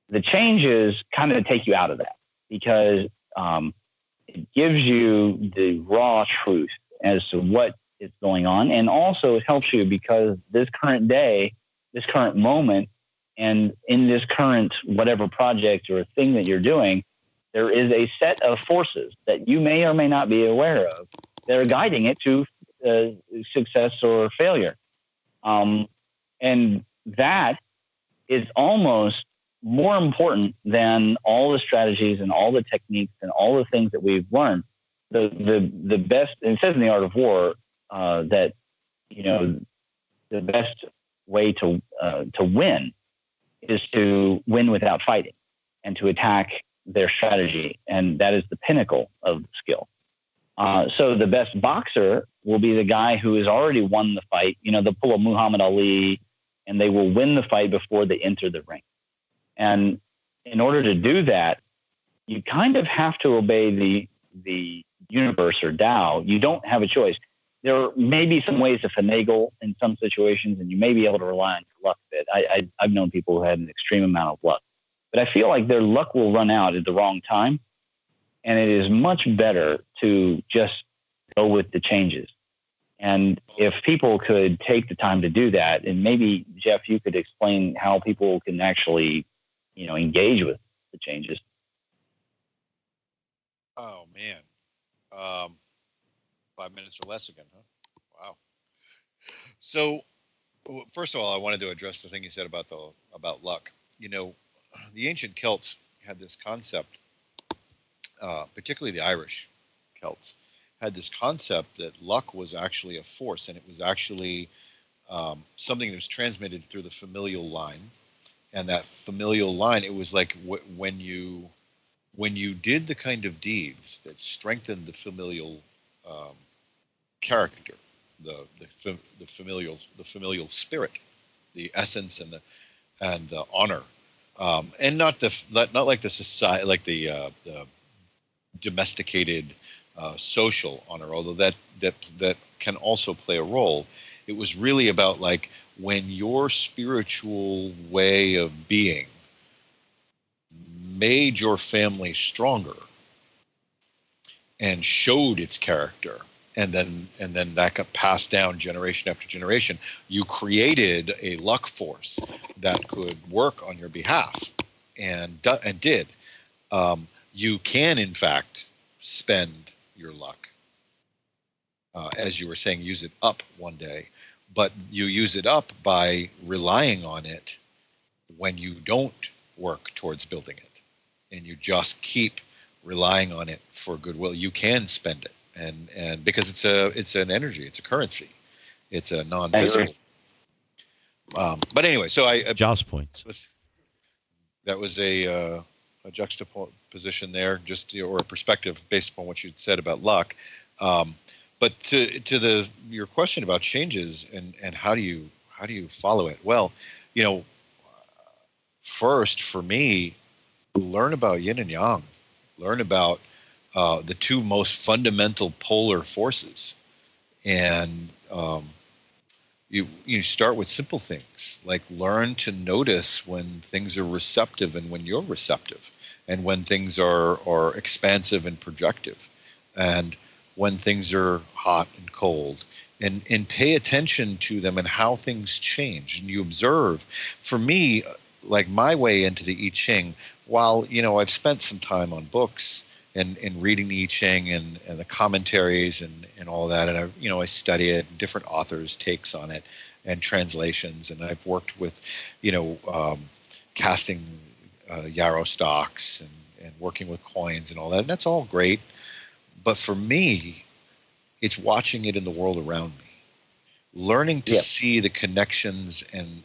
The changes kind of take you out of that, because it gives you the raw truth as to what is going on. And also it helps you because this current day, this current moment, and in this current whatever project or thing that you're doing, there is a set of forces that you may or may not be aware of that are guiding it to success or failure. And that is almost more important than all the strategies and all the techniques and all the things that we've learned. The best, it says in the Art of War that the best way to win is to win without fighting and to attack their strategy, and that is the pinnacle of skill. So the best boxer will be the guy who has already won the fight. They'll pull a Muhammad Ali, and they will win the fight before they enter the ring. And in order to do that, you kind of have to obey the universe or Tao. You don't have a choice. There may be some ways to finagle in some situations, and you may be able to rely on your luck a bit. I've known people who had an extreme amount of luck, but I feel like their luck will run out at the wrong time, and it is much better to just go with the changes. And if people could take the time to do that, and maybe, Jeff, you could explain how people can actually engage with the changes. Oh man, 5 minutes or less again, huh? Wow. So, first of all, I wanted to address the thing you said about luck. The ancient Celts had this concept, particularly the Irish Celts, had this concept that luck was actually a force, and it was actually something that was transmitted through the familial line. And that familial line, it was like when you did the kind of deeds that strengthened the familial character, the familial spirit, the essence and the honor, and not like the society, like the domesticated social honor, although that can also play a role. It was really about like when your spiritual way of being made your family stronger, and showed its character, and then that got passed down generation after generation, you created a luck force that could work on your behalf, and did. You can, in fact, spend your luck, as you were saying, use it up one day, but you use it up by relying on it when you don't work towards building it, and you just keep relying on it for goodwill. You can spend it, and because it's an energy, it's a currency, it's a non-physical. But anyway, so Joss points. That was a juxtaposition there, just or a perspective based upon what you said about luck. But to your question about changes and how do you follow it? Well, first for me, learn about yin and yang, learn about the two most fundamental polar forces, and you start with simple things like learn to notice when things are receptive and when you're receptive, and when things are expansive and projective, and when things are hot and cold, and pay attention to them and how things change, and you observe. For me, like my way into the I Ching, while I've spent some time on books and reading the I Ching and the commentaries and all that, and I study it, different authors' takes on it and translations, and I've worked with casting yarrow stocks and working with coins and all that, and that's all great. But for me, it's watching it in the world around me, learning to see the connections and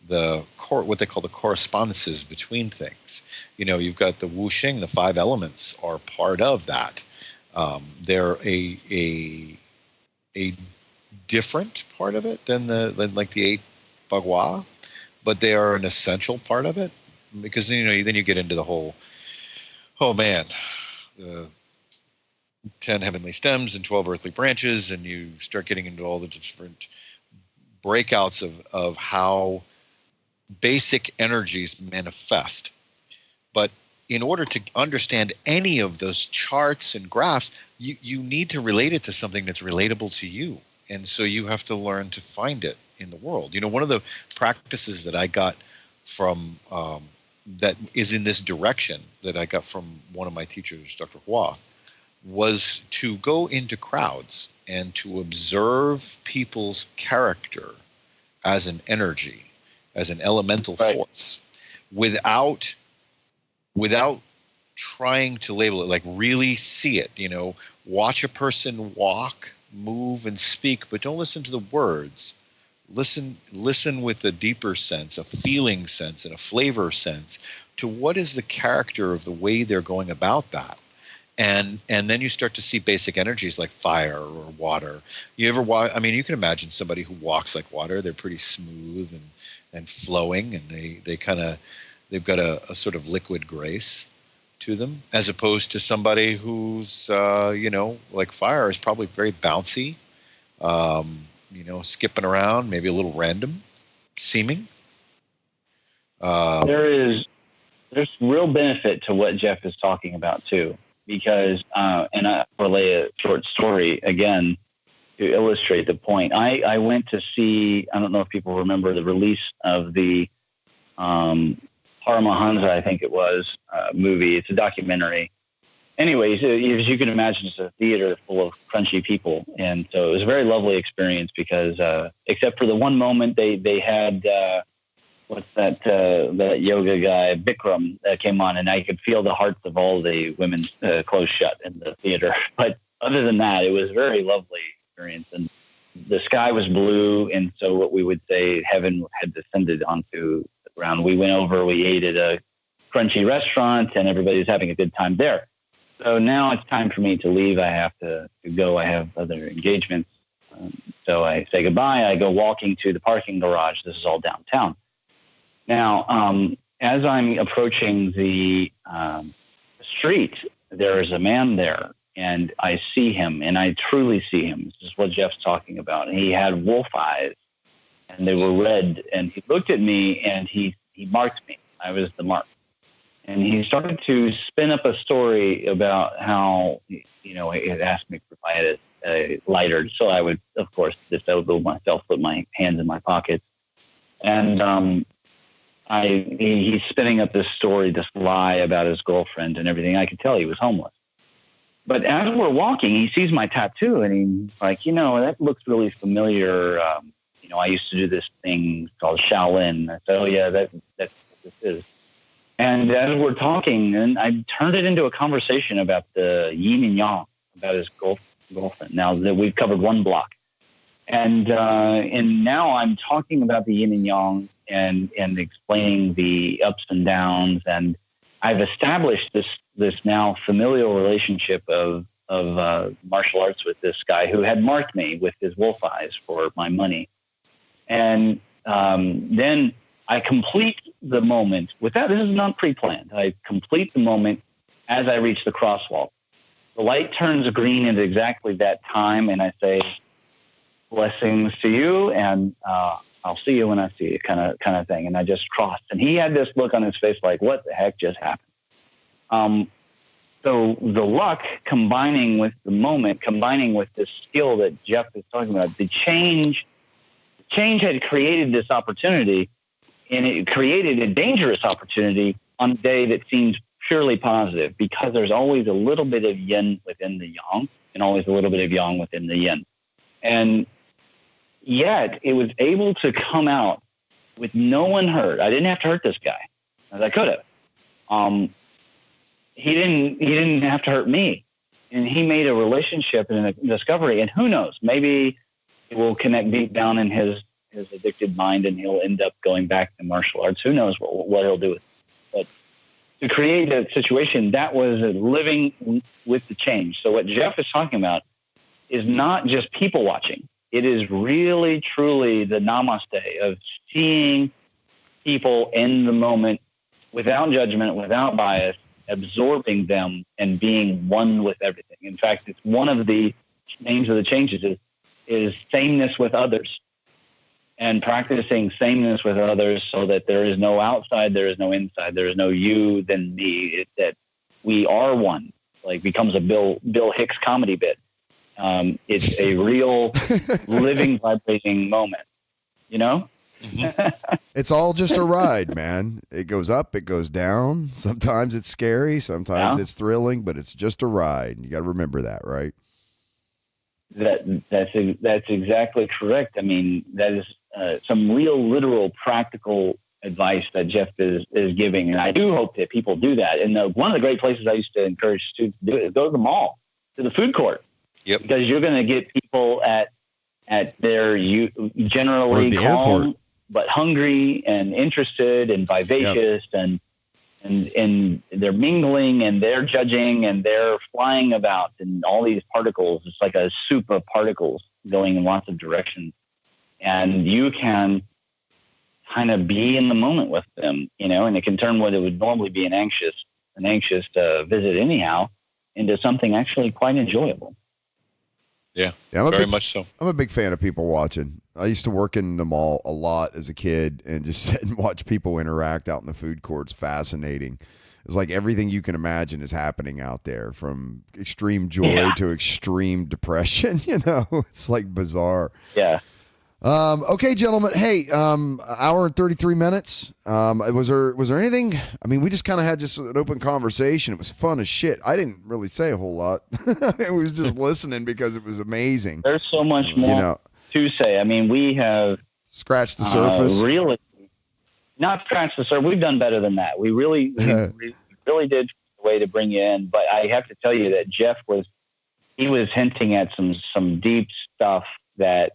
what they call the correspondences between things. You've got the Wu Xing, the 5 elements are part of that. They're a different part of it than like the 8 Bagua, but they are an essential part of it, because then you get into the whole, the 10 heavenly stems and 12 earthly branches, and you start getting into all the different breakouts of how basic energies manifest. But in order to understand any of those charts and graphs, you need to relate it to something that's relatable to you. And so you have to learn to find it in the world. One of the practices that I got from that is in this direction that I got from one of my teachers, Dr. Hua, was to go into crowds and to observe people's character as an energy, as an elemental force, without trying to label it, like really see it. Watch a person walk, move, and speak, but don't listen to the words. Listen with a deeper sense, a feeling sense, and a flavor sense to what is the character of the way they're going about that. And then you start to see basic energies like fire or water. You ever walk? I mean, you can imagine somebody who walks like water. They're pretty smooth and flowing, and they've got a sort of liquid grace to them, as opposed to somebody who's like fire is probably very bouncy, skipping around, maybe a little random seeming. There's real benefit to what Jeff is talking about too. Because, and I relay a short story again to illustrate the point. I went to see, I don't know if people remember the release of the Paramahansa, I think it was, movie. It's a documentary. Anyways, as you can imagine, it's a theater full of crunchy people. And so it was a very lovely experience because, except for the one moment they had, what's that yoga guy, Bikram, came on, and I could feel the hearts of all the women close shut in the theater. But other than that, it was a very lovely experience. And the sky was blue, and so what we would say heaven had descended onto the ground. We went over, we ate at a crunchy restaurant, and everybody was having a good time there. So now it's time for me to leave. I have to go. I have other engagements. So I say goodbye. I go walking to the parking garage. This is all downtown. Now, as I'm approaching the street, there is a man there, and I see him, and I truly see him. This is what Jeff's talking about. And he had wolf eyes, and they were red, and he looked at me, and he marked me. I was the mark. And he started to spin up a story about how, he had asked me if I had a lighter. So I would, of course, disable myself, put my hands in my pockets. And he's spinning up this story, this lie about his girlfriend and everything. I could tell he was homeless. But as we're walking, he sees my tattoo and he's like, that looks really familiar. I used to do this thing called Shaolin. I said, oh yeah, that's what this is. And as we're talking, and I turned it into a conversation about the yin and yang, about his girlfriend. Now that we've covered one block, and now I'm talking about the yin and yang and explaining the ups and downs, and I've established this now familial relationship of martial arts with this guy who had marked me with his wolf eyes for my money, and then I complete the moment with that. This is not pre-planned. I complete the moment as I reach the crosswalk. The light turns green at exactly that time, and I say, "Blessings to you," and I'll see you when I see you, kind of thing. And I just crossed, and he had this look on his face like, "What the heck just happened?" So the luck combining with the moment, combining with this skill that Jeff is talking about, the change had created this opportunity. And it created a dangerous opportunity on a day that seems purely positive, because there's always a little bit of yin within the yang and always a little bit of yang within the yin. And yet it was able to come out with no one hurt. I didn't have to hurt this guy, as I could have. He didn't have to hurt me. And he made a relationship and a discovery. And who knows, maybe it will connect deep down in his addicted mind, and he'll end up going back to martial arts. Who knows what he'll do with it. But to create a situation that was living with the change. So what Jeff is talking about is not just people watching. It is really, truly the namaste of seeing people in the moment without judgment, without bias, absorbing them and being one with everything. In fact, it's one of the names of the changes is sameness with others. And practicing sameness with others so that there is no outside, there is no inside, there is no you, then me. That we are one. Like becomes a Bill Hicks comedy bit. It's a real living, vibrating moment. Mm-hmm. It's all just a ride, man. It goes up, it goes down. Sometimes it's scary, sometimes it's thrilling, but it's just a ride. You got to remember that, right? That's exactly correct. I mean, that is some real literal practical advice that Jeff is giving. And I do hope that people do that. And one of the great places I used to encourage students to do it is go to the mall, to the food court. Yep. Because you're going to get people at their generally calm, airport, but hungry and interested and vivacious. Yep. And they're mingling and they're judging and they're flying about and all these particles. It's like a soup of particles going in lots of directions. And you can kind of be in the moment with them, and it can turn what it would normally be an anxious visit anyhow into something actually quite enjoyable. Yeah, very much so. I'm a big fan of people watching. I used to work in the mall a lot as a kid and just sit and watch people interact out in the food courts. Fascinating. It's like everything you can imagine is happening out there, from extreme joy to extreme depression. It's like bizarre. Yeah. Okay, gentlemen. Hey, hour and 33 minutes. Was there anything? I mean, we just kind of had just an open conversation. It was fun as shit. I didn't really say a whole lot. I was just listening because it was amazing. There's so much more to say. I mean, we have scratched the surface. Really, not scratched the surface. We've done better than that. We really did a way to bring you in. But I have to tell you that Jeff was hinting at some deep stuff that.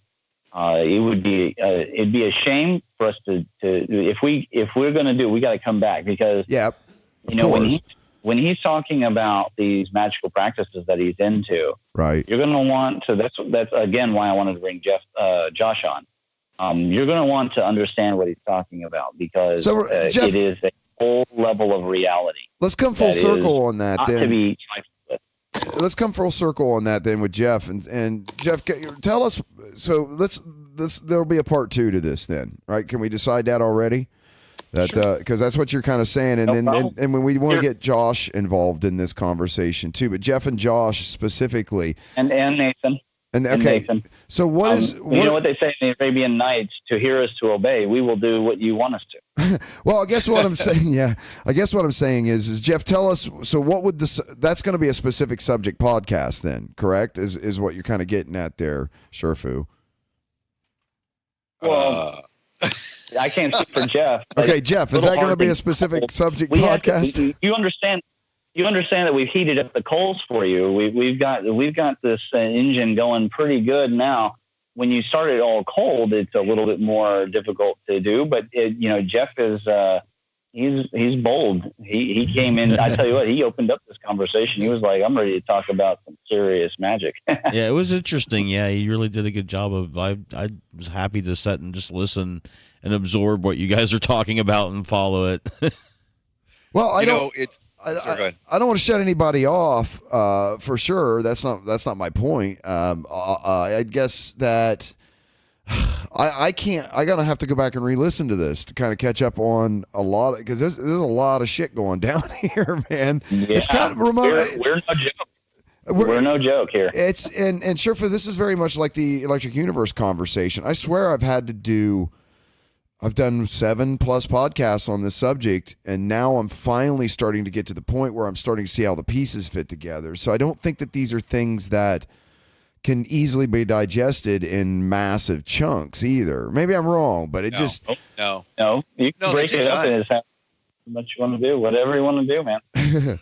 It'd be a shame for us to if we're going to do, we got to come back because when he's talking about these magical practices that he's into, right? You're going to want to. That's again why I wanted to bring Josh on. You're going to want to understand what he's talking about because Jeff, it is a whole level of reality. Let's come full circle on that. Then. Let's come full circle on that then with Jeff and Jeff, tell us. So let's there'll be a part 2 to this then, right? Can we decide that already? That because that's what you're kind of saying, and No then problem. and when we want to Here- get Josh involved in this conversation too, but Jeff and Josh specifically, and Nathan. and And okay, Nathan. so what is You know what they say in the Arabian Nights? To hear is to obey. We will do what you want us to. Well, I guess what I'm saying, yeah, I guess what I'm saying is Jeff, tell us. So, what would that's going to be a specific subject podcast then? Correct? Is what you're kind of getting at there, Shifu? Well, I can't speak for Jeff. but Okay, Jeff, is that going to be a specific subject podcast? You understand? You understand that we've heated up the coals for you. We've got this engine going pretty good now. When you start it all cold, it's a little bit more difficult to do. But Jeff is he's bold. He came in. I tell you what, he opened up this conversation. He was like, "I'm ready to talk about some serious magic." Yeah, it was interesting. Yeah, you really did a good job of. I was happy to sit and just listen and absorb what you guys are talking about and follow it. Well, I don't. Sorry, go ahead. I don't want to shut anybody off for sure. That's not my point. I guess that I can't. I gotta have to go back and re-listen to this to kind of catch up on a lot because there's a lot of shit going down here, man. Yeah, it's kind of remote. We're no joke. We're no joke here. It's and sure for this is very much like the Electric Universe conversation. I swear I've done 7+ podcasts on this subject, and now I'm finally starting to get to the point where I'm starting to see how the pieces fit together. So I don't think that these are things that can easily be digested in massive chunks either. Maybe I'm wrong, but it just... No. You can break it up and how much you want to do, whatever you want to do, man. Here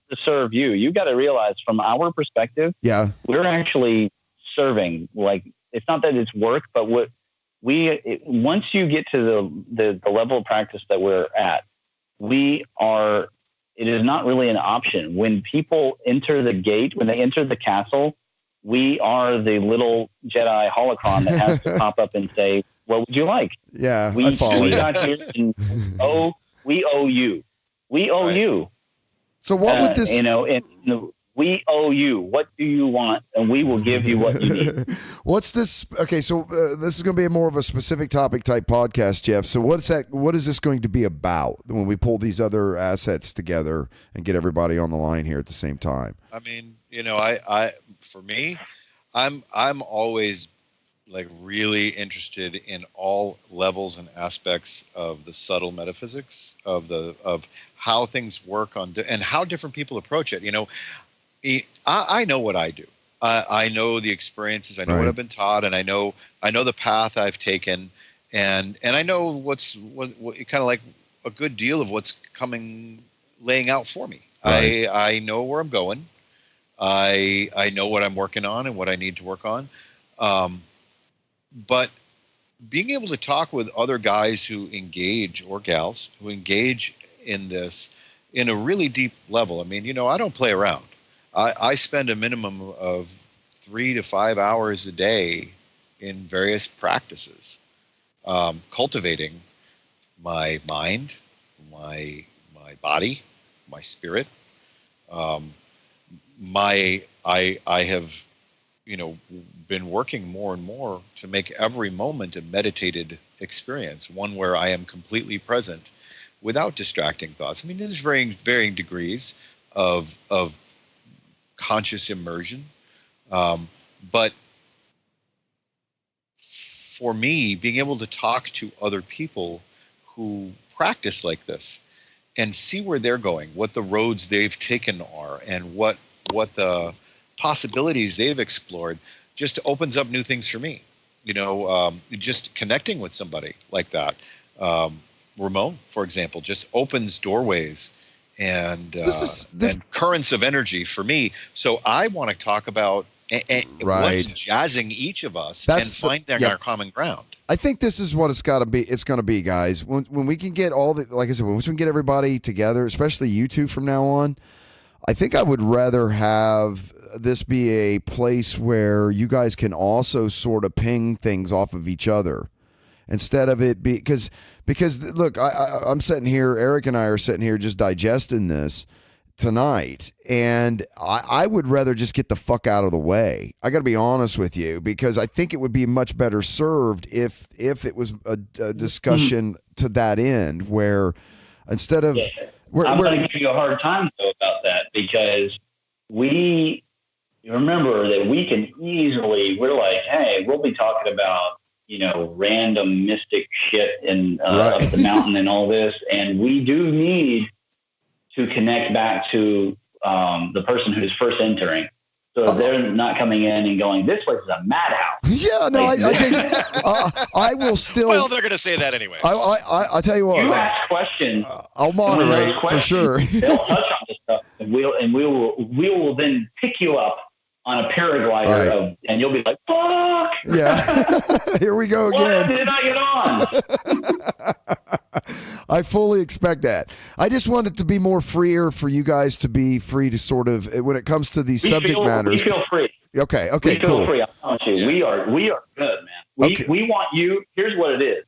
to serve you. You got to realize from our perspective, yeah, we're actually serving. Like, it's not that it's work, but once you get to the level of practice that we're at, it is not really an option. When people enter the gate, when they enter the castle, we are the little Jedi holocron that has to pop up and say, "What would you like?" Yeah, we I follow you. got here and we owe you. We owe you. So what would this... we owe you. What do you want? And we will give you what you need. What's this? Okay, so this is going to be more of a specific topic type podcast, Jeff. So what's that? What is this going to be about when we pull these other assets together and get everybody on the line here at the same time? I mean, for me, I'm always like really interested in all levels and aspects of the subtle metaphysics of how things work and how different people approach it. I know what I do. I know the experiences. I know what I've been taught, and I know the path I've taken, and I know what kind of like a good deal of what's laying out for me. Right. I know where I'm going. I know what I'm working on and what I need to work on. But being able to talk with other guys who engage, or gals who engage in this in a really deep level. I mean, I don't play around. I spend a minimum of 3 to 5 hours a day in various practices, cultivating my mind, my body, my spirit. I have, been working more and more to make every moment a meditated experience, one where I am completely present without distracting thoughts. I mean, there's varying degrees of conscious immersion. But for me, being able to talk to other people who practice like this and see where they're going, what the roads they've taken are, and what the possibilities they've explored, just opens up new things for me. Just connecting with somebody like that. Ramon, for example, just opens doorways and currents of energy for me. So I want to talk about what's jazzing each of us and finding our common ground. I think this is what it's got to be. It's going to be, guys. When we can get like I said, once we can get everybody together, especially you two from now on, I think I would rather have this be a place where you guys can also sort of ping things off of each other. Instead of it be because look, I'm sitting here, Eric and I are sitting here just digesting this. tonight, and I would rather just get the fuck out of the way. I got to be honest with you, because I think it would be much better served if it was a discussion to that end, where instead of I'm going to give you a hard time though about that, because you remember that we can easily, we're like, hey, we'll be talking about, random mystic shit and up the mountain and all this. And we do need to connect back to the person who's first entering. So they're not coming in and going, this place is a madhouse. Yeah, no, I think I will still. Well, they're going to say that anyway. I'll tell you what. You ask questions. I'll moderate for sure. They'll touch on this stuff, and we will then pick you up on a paraglider, and you'll be like, fuck. Yeah. Here we go again. What did I get on? I fully expect that. I just want it to be more freer for you guys to be free to sort of, when it comes to these subject matters. We feel free. Okay, we feel cool. free. I promise you. Yeah. We are good, man. We want you. Here's what it is.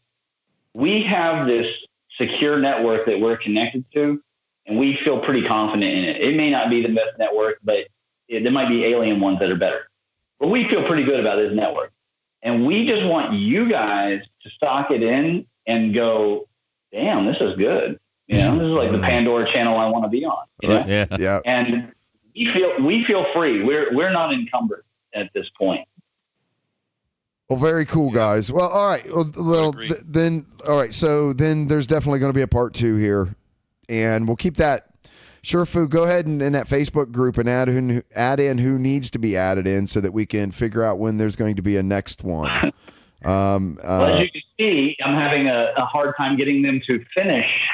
We have this secure network that we're connected to, and we feel pretty confident in it. It may not be the best network, but there might be alien ones that are better. But we feel pretty good about this network. And we just want you guys to stock it in and go, damn, this is good. This is like the Pandora channel I want to be on. Yeah. And we feel free. We're not encumbered at this point. Well, very cool, guys. Well, all right. Well, then, all right. So then there's definitely going to be a part 2 here, and we'll keep that. Shifu, go ahead and in that Facebook group and add in who needs to be added in, so that we can figure out when there's going to be a next one. As you can see, I'm having a hard time getting them to finish.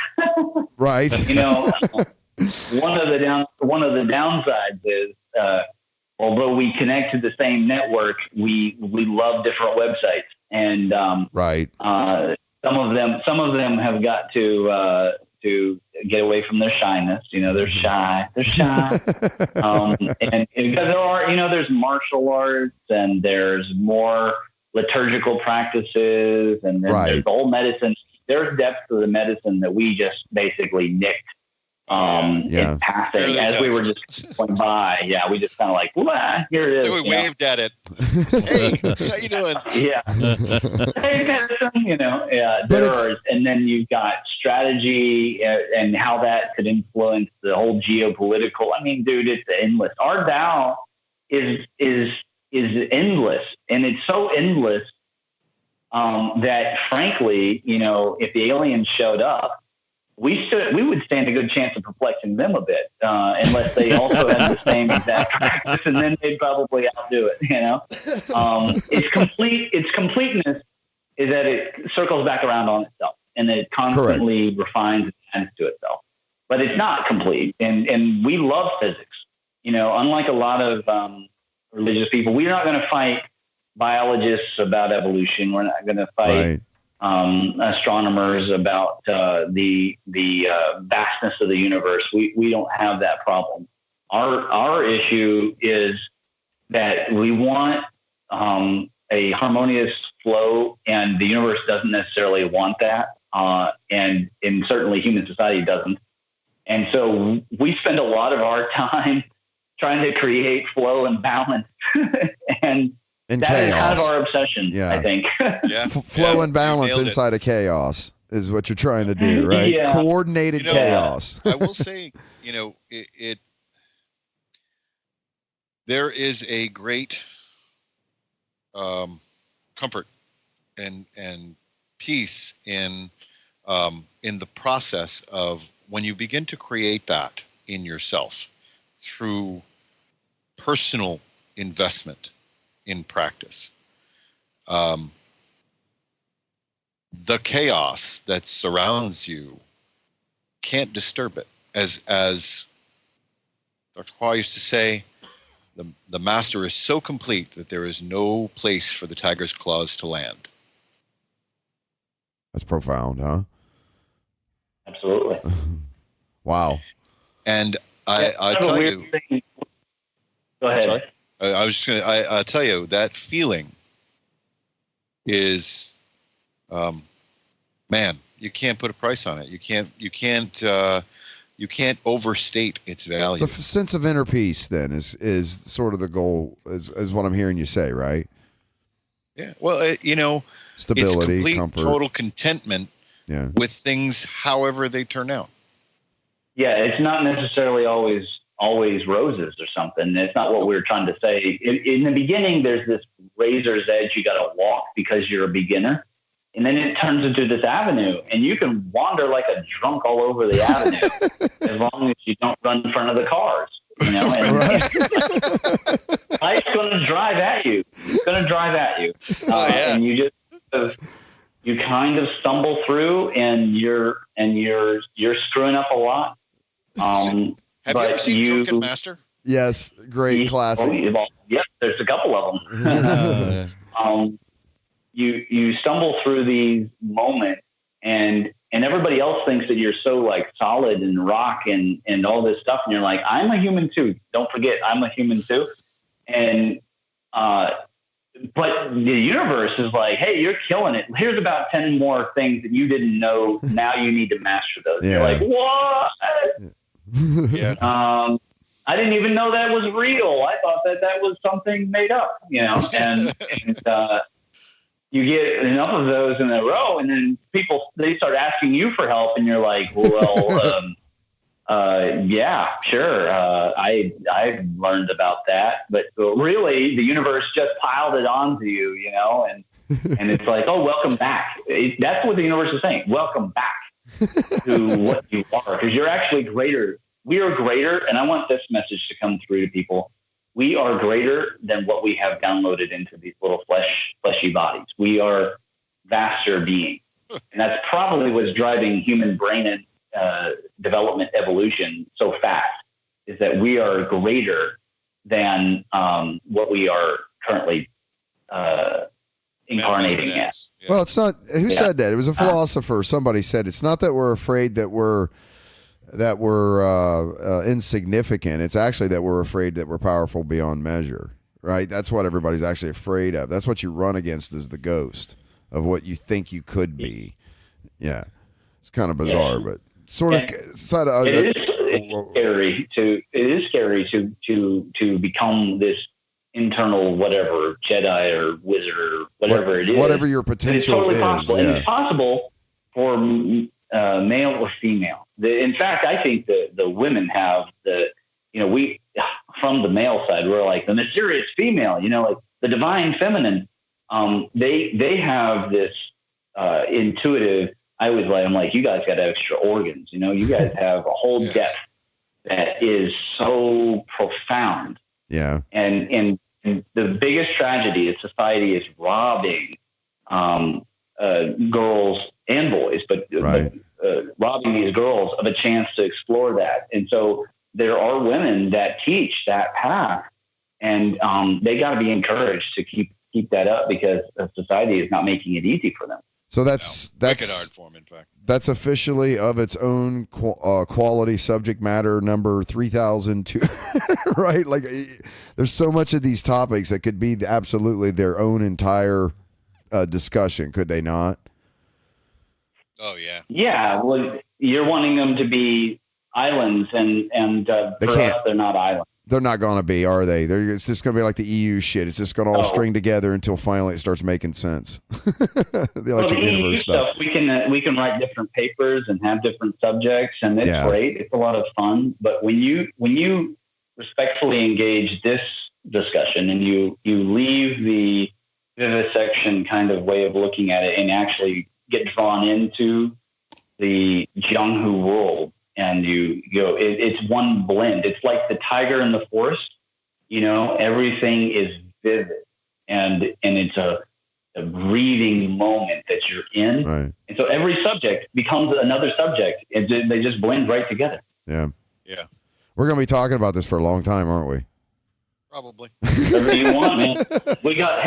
Right. One of the downsides is, although we connect to the same network, we love different websites, and some of them have got to get away from their shyness. They're shy. And because there are, there's martial arts, and there's more liturgical practices, and then there's the whole medicine. There's depth to the medicine that we just basically nicked in passing as we were just going by. Yeah, we just kind of like, well, here it is. So we waved at it. Hey, how you doing? Yeah. Hey, medicine, and then you've got strategy and how that could influence the whole geopolitical. I mean, dude, it's endless. Our Tao is endless, and it's so endless that, frankly, if the aliens showed up, we would stand a good chance of perplexing them a bit, unless they also had the same exact practice, and then they'd probably outdo it. Its completeness is that it circles back around on itself, and that it constantly refines and adds to itself. But it's not complete, and we love physics. Unlike a lot of religious people, we're not going to fight biologists about evolution. We're not going to fight astronomers about the vastness of the universe. We don't have that problem. Our issue is that we want a harmonious flow, and the universe doesn't necessarily want that, and certainly human society doesn't. And so we spend a lot of our time trying to create flow and balance, and that chaos. is kind of our obsession, I think. Flow and balance inside of chaos is what you're trying to do, right? Yeah. Coordinated chaos. I will say, there is a great comfort and peace in the process of when you begin to create that in yourself through personal investment in practice. The chaos that surrounds you can't disturb it. As Dr. Hua used to say, the master is so complete that there is no place for the tiger's claws to land. That's profound, huh? Absolutely. Wow. And I tell you, go ahead. Sorry? I was just going to, I tell you, that feeling is, man, you can't put a price on it. You can't you can't overstate its value. So sense of inner peace then is sort of the goal, is what I'm hearing you say, right? Yeah. Well, Stability, it's complete, comfort, total contentment with things, however they turn out. Yeah, it's not necessarily always roses or something. It's not what we were trying to say. In the beginning, there's this razor's edge you got to walk because you're a beginner. And then it turns into this avenue, and you can wander like a drunk all over the avenue as long as you don't run in front of the cars, And life's going to drive at you. It's going to drive at you. And you just you kind of stumble through, and you're screwing up a lot. Have you ever seen Drunken Master? Yes, great classic. Yes, there's a couple of them. You stumble through these moments, and everybody else thinks that you're so like solid and rock and all this stuff, and you're like, I'm a human too. Don't forget, I'm a human too. And but the universe is like, hey, you're killing it. Here's about 10 more things that you didn't know. Now you need to master those. Yeah. You're like, what? Yeah. I didn't even know that was real. I thought that was something made up, and you get enough of those in a row, and then they start asking you for help, and you're like, well, yeah, sure. I've learned about that, but really the universe just piled it onto you, and it's like, oh, welcome back. That's what the universe is saying. Welcome back to what you are, because you're actually greater. We are greater. And I want this message to come through to people. We are greater than what we have downloaded into these little fleshy bodies. We are vaster beings. And that's probably what's driving human brain and development evolution so fast, is that we are greater than what we are currently incarnating as. Yeah. Well, it's not, who said that? It was a philosopher. Somebody said, it's not that we're afraid that we're insignificant. It's actually that we're afraid that we're powerful beyond measure, right? That's what everybody's actually afraid of. That's what you run against, is the ghost of what you think you could be. Yeah. It's kind of bizarre, but sort of. It is scary to become this internal whatever Jedi or wizard or whatever it is. Whatever your potential totally is. Possible. Yeah. And it's possible for male or female. In fact, I think the women have we, from the male side, we're like the mysterious female, like the divine feminine. They have this intuitive. I'm like, you guys got extra organs. You guys have a whole depth that is so profound. Yeah. And the biggest tragedy of society is robbing girls and boys, but robbing these girls of a chance to explore that. And so there are women that teach that path, and they got to be encouraged to keep that up, because society is not making it easy for them. So that's wicked hard for them, in fact. That's officially of its own quality subject matter number 3002, right? Like, there's so much of these topics that could be absolutely their own entire discussion, could they not? Oh yeah. Yeah. Well, you're wanting them to be islands, and they for can't. us, they're not islands. They're not going to be, are they? It's just going to be like the EU shit. It's just going to all string together until finally it starts making sense. The EU stuff, we can write different papers and have different subjects, and it's great. It's a lot of fun. But when you respectfully engage this discussion, and you leave the vivisection kind of way of looking at it, and actually get drawn into the Jianghu world, and it's one blend. It's like the tiger in the forest. Everything is vivid, and it's a breathing moment that you're in. Right. And so every subject becomes another subject, and they just blend right together. Yeah. Yeah. We're going to be talking about this for a long time, aren't we? Probably. Whatever you want, man. We got,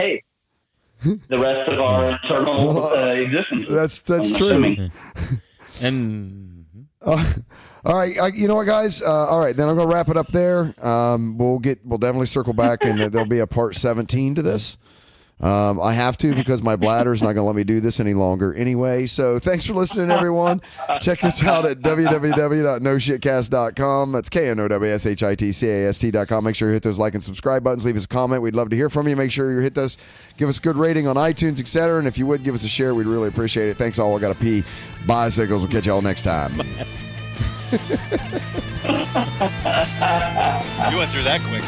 the rest of our eternal existence. That's true. And all right, you know what, guys? All right, then I'm going to wrap it up there. We'll definitely circle back, and there'll be a part 17 to this. I have to because my bladder is not going to let me do this any longer anyway. So thanks for listening, everyone. Check us out at www.noshitcast.com. That's KNOWSHITCAST.com. Make sure you hit those like and subscribe buttons. Leave us a comment. We'd love to hear from you. Make sure you hit us, give us a good rating on iTunes, etc. And if you would give us a share, we'd really appreciate it. Thanks all. I got to pee. Bicycles. We'll catch y'all next time. You went through that quick.